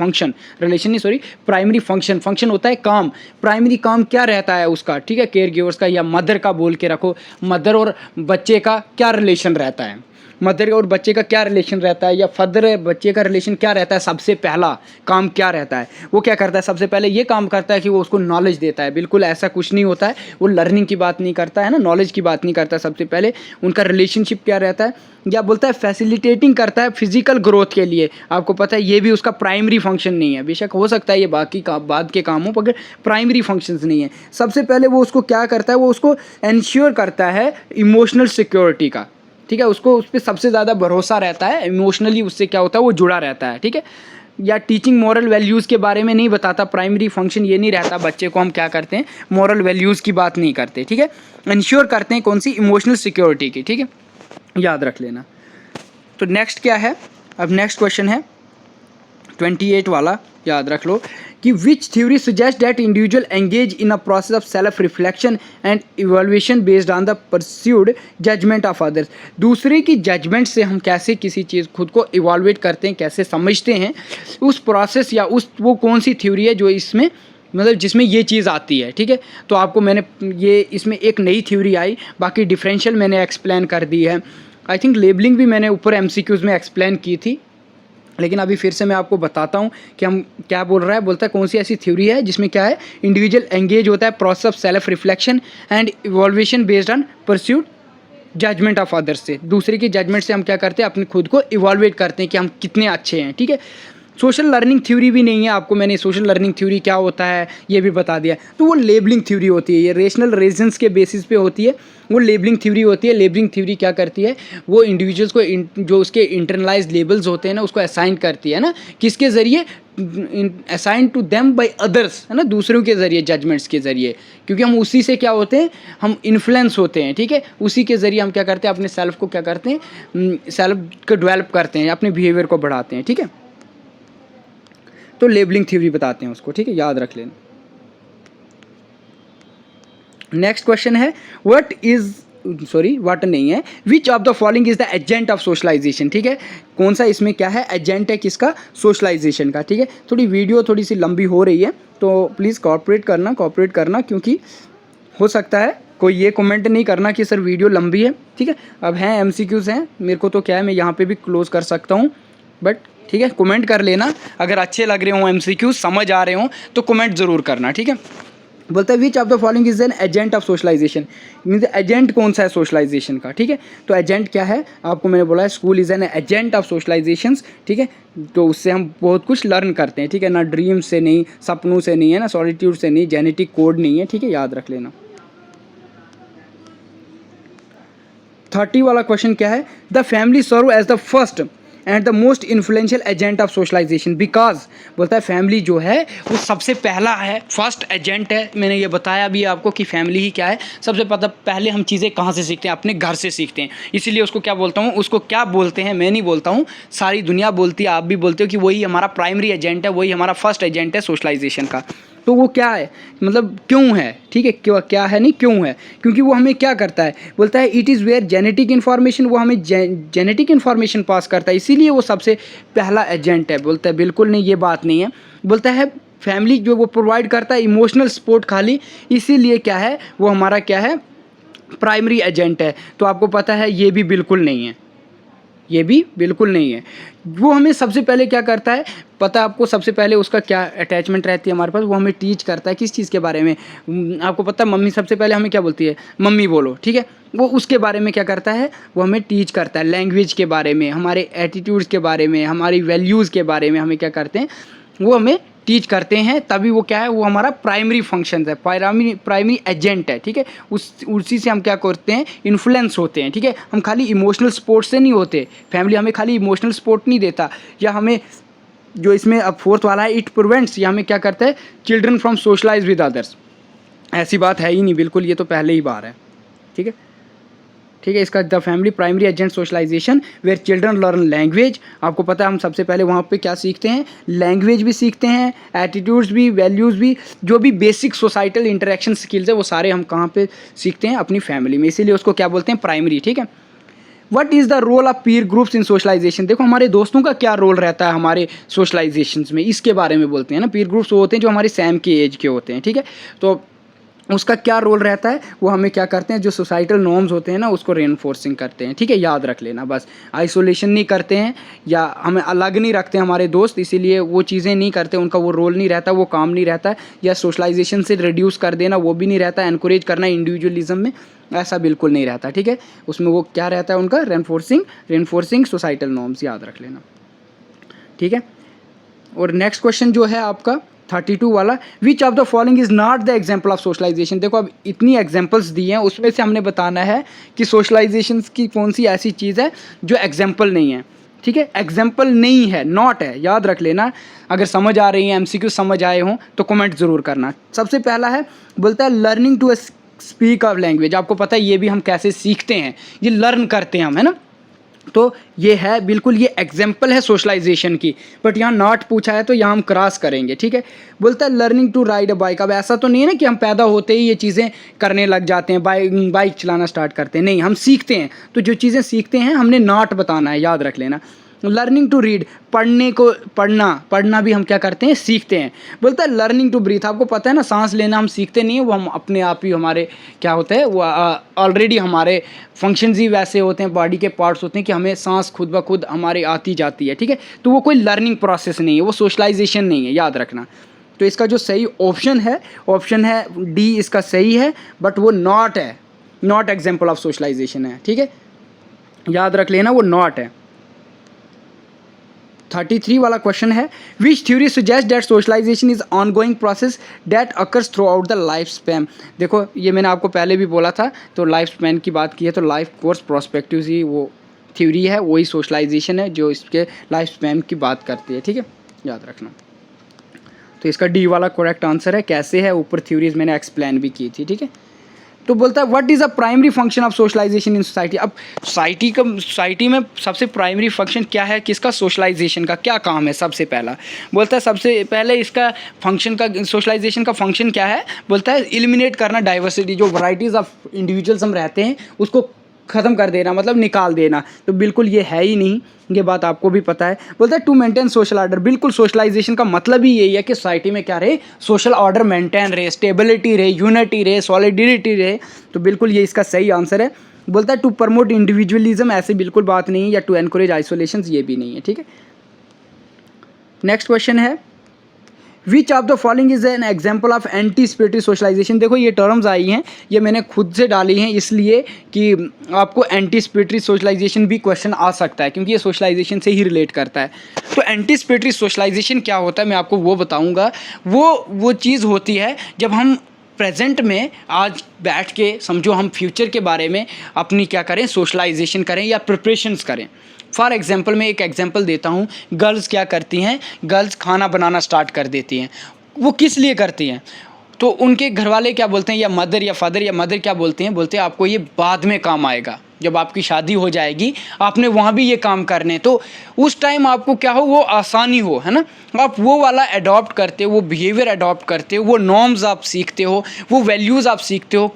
प्राइमरी फंक्शन होता है काम। प्राइमरी काम क्या रहता है उसका, ठीक है, केयर गिवर्स का या मदर का बोल के रखो, मदर और बच्चे का क्या रिलेशन रहता है, मदर और बच्चे का क्या रिलेशन रहता है, या फादर बच्चे का रिलेशन क्या रहता है। सबसे पहला काम क्या रहता है, वो क्या करता है, सबसे पहले ये काम करता है कि वो उसको नॉलेज देता है। बिल्कुल ऐसा कुछ नहीं होता है, वो लर्निंग की बात नहीं करता है ना, नॉलेज की बात नहीं करता। सबसे पहले उनका रिलेशनशिप क्या रहता है, या बोलता है फैसिलिटेटिंग करता है फिजिकल ग्रोथ के लिए। आपको पता है ये भी उसका प्राइमरी फंक्शन नहीं है, बेशक हो सकता है ये बाकी का बाद के कामों पर, प्राइमरी फंक्शंस नहीं है। सबसे पहले वो उसको क्या करता है, वो उसको इंश्योर करता है इमोशनल सिक्योरिटी का, ठीक है। उसको उस पर सबसे ज़्यादा भरोसा रहता है, इमोशनली उससे क्या होता है, वो जुड़ा रहता है, ठीक है। या टीचिंग मॉरल वैल्यूज़ के बारे में नहीं बताता, प्राइमरी फंक्शन ये नहीं रहता। बच्चे को हम क्या करते हैं, मॉरल वैल्यूज़ की बात नहीं करते, ठीक है। इंश्योर करते हैं कौन सी, इमोशनल सिक्योरिटी की, ठीक है, याद रख लेना। तो नेक्स्ट क्या है, अब नेक्स्ट क्वेश्चन है 28 वाला, याद रख लो कि which theory suggest that individual engage in a process of self reflection and evaluation based on the pursued judgement of others. दूसरे की जजमेंट से हम कैसे किसी चीज़ खुद को इवैल्यूएट करते हैं, कैसे समझते हैं, उस प्रोसेस या उस वो कौन सी थ्योरी है जो इसमें मतलब जिसमें ये चीज़ आती है, ठीक है। तो आपको मैंने ये इसमें एक नई थ्योरी आई, बाकी डिफरेंशियल मैंने एक्सप्लेन कर दी है। आई थिंक लेबलिंग भी मैंने ऊपर MCQs में एक्सप्लेन की थी, लेकिन अभी फिर से मैं आपको बताता हूँ कि हम क्या बोल रहा है। बोलता है कौन सी ऐसी थ्योरी है जिसमें क्या है, इंडिविजुअल एंगेज होता है process of self reflection and evaluation based on perceived judgement of others से। दूसरे की जजमेंट से हम क्या करते हैं, अपने खुद को इवॉल्वेट करते हैं कि हम कितने अच्छे हैं, ठीक है। सोशल लर्निंग थ्योरी भी नहीं है, आपको मैंने सोशल लर्निंग थ्योरी क्या होता है ये भी बता दिया। तो वो लेबलिंग थ्योरी होती है, ये रेशनल रीजंस के बेसिस पे होती है, वो लेबलिंग थ्योरी होती है। लेबलिंग थ्योरी क्या करती है, वो इंडिविजुअल्स को जो उसके इंटरनलाइज लेबल्स होते हैं ना उसको असाइन करती है ना, किसके ज़रिए, assign to them by others, है ना, दूसरों के ज़रिए, जजमेंट्स के ज़रिए, क्योंकि हम उसी से क्या होते हैं, हम इन्फ्लुएंस होते हैं, ठीक है, उसी के ज़रिए हम क्या करते हैं, अपने सेल्फ को क्या करते हैं, सेल्फ को डेवलप करते हैं, अपने बिहेवियर को बढ़ाते हैं, ठीक है। तो लेबलिंग थ्योरी बताते हैं उसको, ठीक है, याद रख लेना। नेक्स्ट क्वेश्चन है व्हाट नहीं है, which of the following is the agent of socialization, ठीक है, कौन सा इसमें क्या है, एजेंट है किसका, सोशलाइजेशन का, ठीक है। थोड़ी वीडियो थोड़ी सी लंबी हो रही है तो प्लीज़ कॉपरेट करना, क्योंकि हो सकता है कोई ये कमेंट नहीं करना कि सर वीडियो लंबी है, ठीक है। अब हैं एमसीक्यूज़ हैं, मेरे को तो क्या है, मैं यहाँ पे भी क्लोज कर सकता हूँ, बट ठीक है, कमेंट कर लेना अगर अच्छे लग रहे हो एमसीक्यूज़, समझ आ रहे हो तो कमेंट ज़रूर करना, ठीक है। बोलता है which of the following is an agent of socialization, means agent कौन सा है सोशलाइजेशन का, ठीक है। तो एजेंट क्या है, आपको मैंने बोला है school is an agent of socialization, ठीक है। तो उससे हम बहुत कुछ लर्न करते हैं, ठीक है, ना ड्रीम से नहीं, सपनों से नहीं है ना, सॉलिट्यूड से नहीं, जेनेटिक कोड नहीं है, ठीक है, याद रख लेना। 30 वाला क्वेश्चन क्या है, the family serve as the first and the most influential agent of socialization, because बोलता है फैमिली जो है वो सबसे पहला है, फर्स्ट एजेंट है। मैंने ये बताया भी आपको कि फैमिली ही क्या है, सबसे पहले हम चीज़ें कहाँ से सीखते हैं, अपने घर से सीखते हैं। इसीलिए उसको क्या बोलता हूँ, उसको क्या बोलते हैं, मैं नहीं बोलता हूँ, सारी दुनिया बोलती है, आप भी बोलते हो कि वही हमारा प्राइमरी एजेंट है, वही हमारा फर्स्ट एजेंट है सोशलाइजेशन का। तो वो क्या है, मतलब क्यों है, ठीक है, क्यों क्या है नहीं क्यों है, क्योंकि वो हमें क्या करता है, बोलता है it is where genetic information, वो हमें जेनेटिक इन्फॉर्मेशन पास करता है, इसीलिए वो सबसे पहला एजेंट है। बोलता है बिल्कुल नहीं, ये बात नहीं है। बोलता है फैमिली जो वो प्रोवाइड करता है इमोशनल सपोर्ट खाली, इसीलिए क्या है, वो हमारा क्या है, प्राइमरी एजेंट है। तो आपको पता है ये भी बिल्कुल नहीं है, ये भी बिल्कुल नहीं है। वो हमें सबसे पहले क्या करता है, पता है आपको, सबसे पहले उसका क्या अटैचमेंट रहती है हमारे पास, वो हमें टीच करता है किस चीज़ के बारे में, आपको पता है मम्मी सबसे पहले हमें क्या बोलती है, मम्मी बोलो, ठीक है। वो उसके बारे में क्या करता है, वो हमें टीच करता है, लैंग्वेज के बारे में, हमारे एटीट्यूड्स के बारे में, हमारी वैल्यूज़ के बारे में हमें क्या करते हैं, वो हमें टीच करते हैं। तभी वो क्या है, वो हमारा प्राइमरी फंक्शन है, प्राइमरी एजेंट है, ठीक है। उसी से हम क्या करते हैं, इन्फ्लुएंस होते हैं, ठीक है। हम खाली इमोशनल सपोर्ट से नहीं होते, फैमिली हमें खाली इमोशनल सपोर्ट नहीं देता, या हमें जो इसमें अब फोर्थ वाला है इट प्रिवेंट्स, या हमें क्या करता है, children from socialize with others, ऐसी बात है ही नहीं बिल्कुल, ये तो पहले ही बार है, ठीक है, ठीक है। इसका the family primary agent socialization where children learn language, आपको पता है हम सबसे पहले वहाँ पे क्या सीखते हैं, लैंग्वेज भी सीखते हैं, एटीट्यूड्स भी, वैल्यूज़ भी, जो भी बेसिक सोसाइटल इंटरेक्शन स्किल्स है वो सारे हम कहाँ पे सीखते हैं, अपनी फैमिली में, इसीलिए उसको क्या बोलते हैं, प्राइमरी, ठीक है। What is the role of peer groups in socialization, देखो हमारे दोस्तों का क्या रोल रहता है हमारे सोशलाइजेशन में, इसके बारे में बोलते हैं ना। पीर ग्रुप्स वो होते हैं जो हमारी सेम की एज के होते हैं, ठीक है। तो उसका क्या रोल रहता है, वो हमें क्या करते हैं, जो सोसाइटल नॉर्म्स होते हैं ना उसको रेनफोर्सिंग करते हैं, ठीक है, याद रख लेना। बस आइसोलेशन नहीं करते हैं या हमें अलग नहीं रखते हमारे दोस्त, इसीलिए वो चीज़ें नहीं करते, उनका वो रोल नहीं रहता, वो काम नहीं रहता है, या सोशलाइजेशन से रिड्यूस कर देना वो भी नहीं रहता, एनकरेज करना इंडिविजुअलिज्म में, ऐसा बिल्कुल नहीं रहता, ठीक है। उसमें वो क्या रहता है उनका, रेनफोर्सिंग सोसाइटल नॉर्म्स, याद रख लेना, ठीक है। और नेक्स्ट क्वेश्चन जो है आपका 32 वाला, which of the following is not the example of socialization, देखो अब इतनी एग्जाम्पल्स दी हैं, उसमें से हमने बताना है कि सोशलाइजेशन की कौन सी ऐसी चीज़ है जो एग्जाम्पल नहीं है, ठीक है, एग्जाम्पल नहीं है, नॉट है, याद रख लेना। अगर समझ आ रही है, एमसीक्यू समझ आए हों तो कमेंट ज़रूर करना। सबसे पहला है, बोलता है learning to speak of language, आपको पता है ये भी हम कैसे सीखते हैं, ये लर्न करते हैं हम, है ना। तो ये है बिल्कुल, ये एग्जाम्पल है सोशलाइजेशन की, बट यहाँ नॉट पूछा है तो यहाँ हम क्रॉस करेंगे, ठीक है। बोलता है learning to ride a bike, अब ऐसा तो नहीं है ना कि हम पैदा होते ही ये चीज़ें करने लग जाते हैं, बाइक चलाना स्टार्ट करते हैं, नहीं, हम सीखते हैं। तो जो चीज़ें सीखते हैं हमने नॉट बताना है, याद रख लेना। लर्निंग टू रीड, पढ़ना भी हम क्या करते हैं, सीखते हैं। बोलता है लर्निंग टू ब्रीथ, आपको पता है ना सांस लेना हम सीखते नहीं है, वो हम अपने आप ही हमारे क्या होता है, वो ऑलरेडी हमारे फंक्शंस ही वैसे होते हैं, बॉडी के पार्ट्स होते हैं कि हमें सांस खुद ब खुद हमारे आती जाती है, ठीक है। तो वो कोई लर्निंग प्रोसेस नहीं है, वो सोशलाइजेशन नहीं है, याद रखना। तो इसका जो सही ऑप्शन है डी, इसका सही है, बट वो नॉट है, नॉट एग्जाम्पल ऑफ सोशलाइजेशन है, ठीक है, याद रख लेना, वो नॉट है। 33 वाला क्वेश्चन है, which theory suggest that socialization is ongoing process that occurs throughout the life span. देखो ये मैंने आपको पहले भी बोला था, तो लाइफ स्पैन की बात की है तो लाइफ कोर्स प्रोस्पेक्टिव ही वो थ्योरी है, वही सोशलाइजेशन है जो इसके लाइफ स्पैन की बात करती है, ठीक है, याद रखना। तो इसका डी वाला करेक्ट आंसर है। कैसे है, ऊपर थ्योरीज मैंने एक्सप्लेन भी की थी, ठीक है। तो बोलता है what is a primary function of socialization in society. अब सोसाइटी में सबसे प्राइमरी फंक्शन क्या है, किसका, सोशलाइजेशन का क्या काम है। सबसे पहला बोलता है, सबसे पहले इसका फंक्शन का, सोशलाइजेशन का फंक्शन क्या है, बोलता है एलिमिनेट करना डाइवर्सिटी, जो वैराइटीज़ ऑफ इंडिविजुअल्स हम रहते हैं उसको ख़त्म कर देना, मतलब निकाल देना। तो बिल्कुल ये है ही नहीं, ये बात आपको भी पता है। बोलता है टू मेंटेन सोशल ऑर्डर, बिल्कुल सोशलाइजेशन का मतलब ही यही है कि सोसाइटी में क्या रहे, सोशल ऑर्डर मेंटेन रहे, स्टेबिलिटी रहे, यूनिटी रहे, सॉलिडिरिटी रहे। तो बिल्कुल ये इसका सही आंसर है। बोलता है टू प्रमोट इंडिविजुअलिज्म, ऐसे बिल्कुल बात नहीं है, या टू एनकरेज आइसोलेशन, ये भी नहीं है, ठीक है। नेक्स्ट क्वेश्चन है, which of the following is an example of anticipatory socialization. देखो ये टर्म्स आई हैं, ये मैंने खुद से डाली हैं इसलिए कि आपको एंटीसिपेटरी सोशलाइजेशन भी क्वेश्चन आ सकता है, क्योंकि ये सोशलाइजेशन से ही रिलेट करता है। तो एंटीसिपेटरी सोशलाइजेशन क्या होता है मैं आपको वो बताऊंगा। वो चीज़ होती है जब हम प्रेजेंट में आज बैठ के, समझो हम फ्यूचर के बारे में अपनी क्या करें, सोशलाइजेशन करें या प्रिपरेशंस करें। फॉर एग्जांपल मैं एक एग्जांपल देता हूँ, गर्ल्स क्या करती हैं, गर्ल्स खाना बनाना स्टार्ट कर देती हैं। वो किस लिए करती हैं, तो उनके घर वाले क्या बोलते हैं, या मदर या फादर या मदर क्या बोलते हैं, बोलते हैं आपको ये बाद में काम आएगा, जब आपकी शादी हो जाएगी आपने वहाँ भी ये काम करने, तो उस टाइम आपको क्या हो, वो आसानी हो, है ना। आप वो वाला अडॉप्ट करते हो, वो बिहेवियर अडॉप्ट करते हो, वो नॉर्म्स आप सीखते हो, वो वैल्यूज़ आप सीखते हो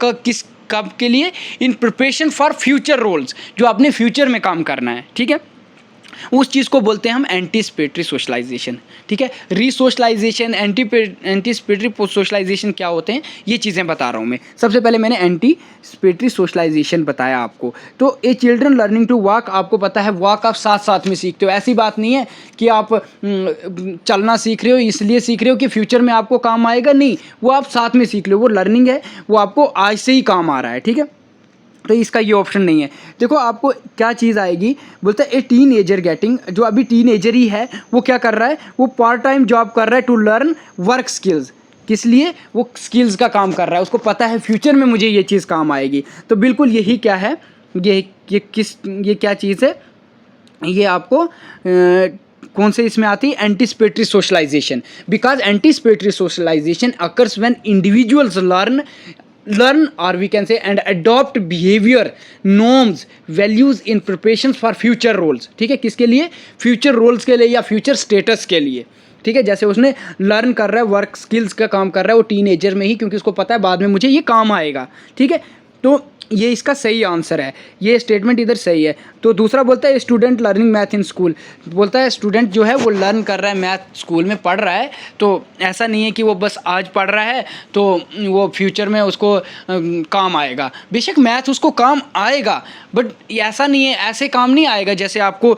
कब के लिए, in preparation for future roles, जो आपने फ्यूचर में काम करना है, ठीक है। उस चीज़ को बोलते हैं हम एंटीसिपेटरी सोशलाइजेशन, ठीक है। रीसोशलाइजेशन, एंटीसिपेटरी सोशलाइजेशन क्या होते हैं, ये चीज़ें बता रहा हूँ मैं। सबसे पहले मैंने एंटीसिपेटरी सोशलाइजेशन बताया आपको। तो ए चिल्ड्रन लर्निंग टू वॉक, आपको पता है वॉक आप साथ साथ में सीखते हो। ऐसी बात नहीं है कि आप चलना सीख रहे हो इसलिए सीख रहे हो कि फ्यूचर में आपको काम आएगा, नहीं, वो आप साथ में सीख लो, वो लर्निंग है, वो आपको आज से ही काम आ रहा है, ठीक है। तो इसका ये ऑप्शन नहीं है। देखो आपको क्या चीज़ आएगी, बोलता है ए टीन एजर गेटिंग, जो अभी टीन एजर ही है वो क्या कर रहा है, वो पार्ट टाइम जॉब कर रहा है टू लर्न वर्क स्किल्स। किस लिए, वो स्किल्स का काम कर रहा है, उसको पता है फ्यूचर में मुझे ये चीज़ काम आएगी। तो बिल्कुल यही क्या है, ये क्या चीज़ है, ये आपको कौन से इसमें आती है, anticipatory socialization. Because anticipatory socialization occurs when individuals learn or we can say and adopt behavior norms values in preparation for future roles, ठीक है। किसके लिए, फ्यूचर रोल्स के लिए या फ्यूचर स्टेटस के लिए, ठीक है। जैसे उसने लर्न कर रहा है, वर्क स्किल्स का काम कर रहा है वो टीनेजर में ही, क्योंकि उसको पता है बाद में मुझे ये काम आएगा, ठीक है। तो ये इसका सही आंसर है, ये स्टेटमेंट इधर सही है। तो दूसरा बोलता है student learning math in school, बोलता है स्टूडेंट जो है वो लर्न कर रहा है, मैथ स्कूल में पढ़ रहा है। तो ऐसा नहीं है कि वो बस आज पढ़ रहा है तो वो फ्यूचर में उसको काम आएगा। बेशक मैथ उसको काम आएगा, बट ऐसा नहीं है, ऐसे काम नहीं आएगा जैसे आपको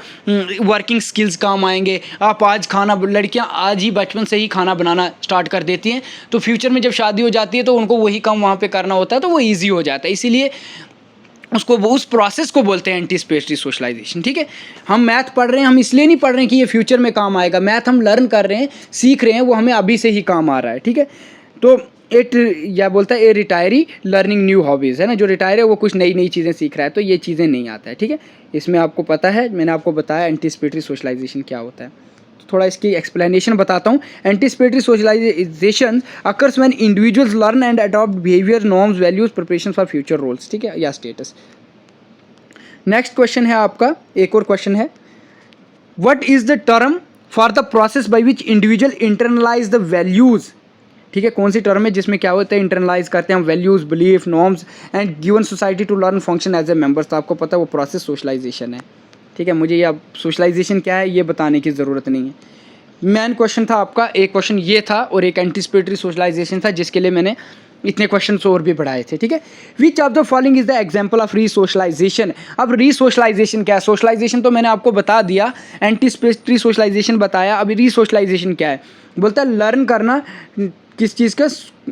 वर्किंग स्किल्स काम आएंगे। आप आज लड़कियाँ आज ही बचपन से ही खाना बनाना स्टार्ट कर देती हैं, तो फ्यूचर में जब शादी हो जाती है तो उनको वही काम वहाँ पर करना होता है, तो वो ईजी हो जाता है। इसीलिए उसको, वो उस प्रोसेस को बोलते हैं एंटीसिपेटरी सोशलाइजेशन, ठीक है। हम मैथ पढ़ रहे हैं, हम इसलिए नहीं पढ़ रहे हैं कि ये फ्यूचर में काम आएगा, मैथ हम लर्न कर रहे हैं, सीख रहे हैं, वो हमें अभी से ही काम आ रहा है, ठीक है। तो या बोलता है ए रिटायरी लर्निंग न्यू हॉबीज़, है ना, जो रिटायर है वो कुछ नई चीज़ें सीख रहा है, तो ये चीज़ें नहीं आता है, ठीक है। इसमें आपको पता है, मैंने आपको बताया एंटीसिपेटरी सोशलाइजेशन क्या होता है। थोड़ा इसकी एक्सप्लेनेशन बताता हूँ। Anticipatory socialization occurs when individuals learn and adopt behaviour norms values preparation for future roles, ठीक है, या स्टेटस। नेक्स्ट क्वेश्चन है आपका, एक और क्वेश्चन है, what is the term for the process by which individual internalize the values, ठीक है। कौन सी टर्म है जिसमें क्या होता है, इंटरनलाइज करते हैं हम values, belief, norms and given society to learn function as a members. तो आपको पता है वो प्रोसेस सोशलाइजेशन है, ठीक है। मुझे ये अब सोशलाइजेशन क्या है ये बताने की ज़रूरत नहीं है। मेन क्वेश्चन था आपका, एक क्वेश्चन ये था और एक एंटीसिपेटरी सोशलाइजेशन था, जिसके लिए मैंने इतने क्वेश्चंस और भी पढ़ाए थे, ठीक है। Which of the following is the example of resocialization. अब रीसोशलाइजेशन क्या है, सोशलाइजेशन तो मैंने आपको बता दिया, एंटीसिपेटरी सोशलाइजेशन बताया, अभी रीसोशलाइजेशन क्या है। बोलता है लर्न करना किस चीज़ का,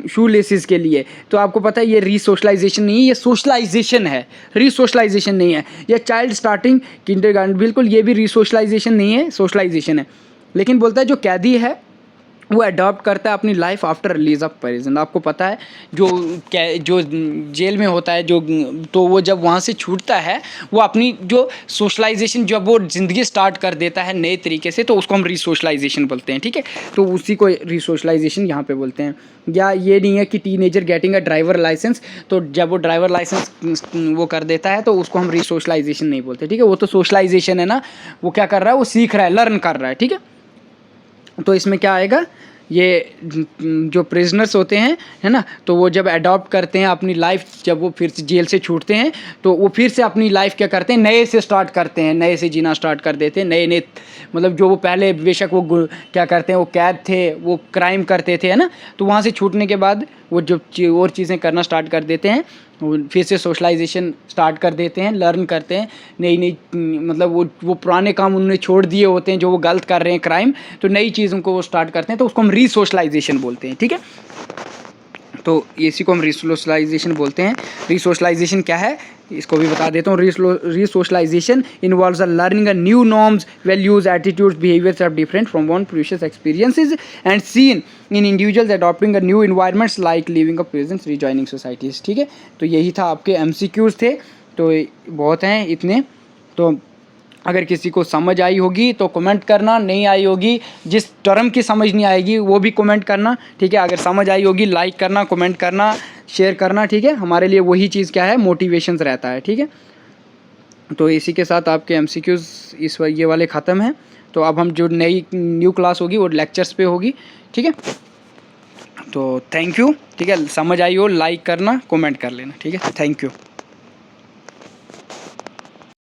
शू लेसिस के लिए। तो आपको पता है ये रीसोशलाइजेशन नहीं है, ये सोशलाइजेशन है, रीसोशलाइजेशन नहीं है। ये चाइल्ड स्टार्टिंग किंडरगार्टन, बिल्कुल ये भी रीसोशलाइजेशन नहीं है, सोशलाइजेशन है। लेकिन बोलता है जो कैदी है वो अडॉप्ट करता है अपनी life after release of prison. आपको पता है जो जेल में होता है जो, तो वो जब वहाँ से छूटता है वो अपनी जो सोशलाइजेशन, जब वो ज़िंदगी स्टार्ट कर देता है नए तरीके से, तो उसको हम रीसोशलाइजेशन बोलते हैं, ठीक है। तो उसी को रीसोशलाइजेशन यहाँ पे बोलते हैं। या ये नहीं है कि teenager getting a driver license, तो जब वो ड्राइवर लाइसेंस वो कर देता है तो उसको हम रीसोशलाइजेशन नहीं बोलते, ठीक है। वो तो सोशलाइजेशन है ना, वो क्या कर रहा है, वो सीख रहा है, लर्न कर रहा है, ठीक है। तो इसमें क्या आएगा, ये जो प्रिजनर्स होते हैं, है ना, तो वो जब अडॉप्ट करते हैं अपनी लाइफ, जब वो फिर से जेल से छूटते हैं तो वो फिर से अपनी लाइफ क्या करते हैं, नए से स्टार्ट करते हैं, नए से जीना स्टार्ट कर देते हैं, नए मतलब जो वो पहले बेशक वो क्या करते हैं, वो कैद थे, वो क्राइम करते थे, है ना, तो वहाँ से छूटने के बाद वो जो और चीज़ें करना स्टार्ट कर देते हैं, फिर से सोशलाइजेशन स्टार्ट कर देते हैं, लर्न करते हैं नई मतलब वो पुराने काम उन्होंने छोड़ दिए होते हैं जो वो गलत कर रहे हैं, क्राइम, तो नई चीज़ों को वो स्टार्ट करते हैं, तो उसको हम रीसोशलाइजेशन बोलते हैं, ठीक है। तो इसी को हम रीसोशलाइजेशन बोलते हैं। रीसोशलाइजेशन क्या है इसको भी बता देता हूँ। Resocialization involves learning a new norms, values, attitudes, behaviours are different from one previous experiences and seen in individuals adopting a new environments like living a presence, rejoining societies, ठीक है। तो यही था आपके MCQs थे, तो बहुत हैं इतने। तो अगर किसी को समझ आई होगी तो कमेंट करना, नहीं आई होगी, जिस टर्म की समझ नहीं आएगी वो भी कमेंट करना, ठीक है। अगर समझ आई होगी लाइक करना, कमेंट करना, शेयर करना, ठीक है। हमारे लिए वही चीज़ क्या है, मोटिवेशंस रहता है, ठीक है। तो इसी के साथ आपके MCQs ये वाले ख़त्म हैं। तो अब हम जो न्यू क्लास होगी वो लेक्चर्स पे होगी, ठीक है। तो थैंक यू, ठीक है। समझ आई हो लाइक करना, कमेंट कर लेना, ठीक है। Thank you.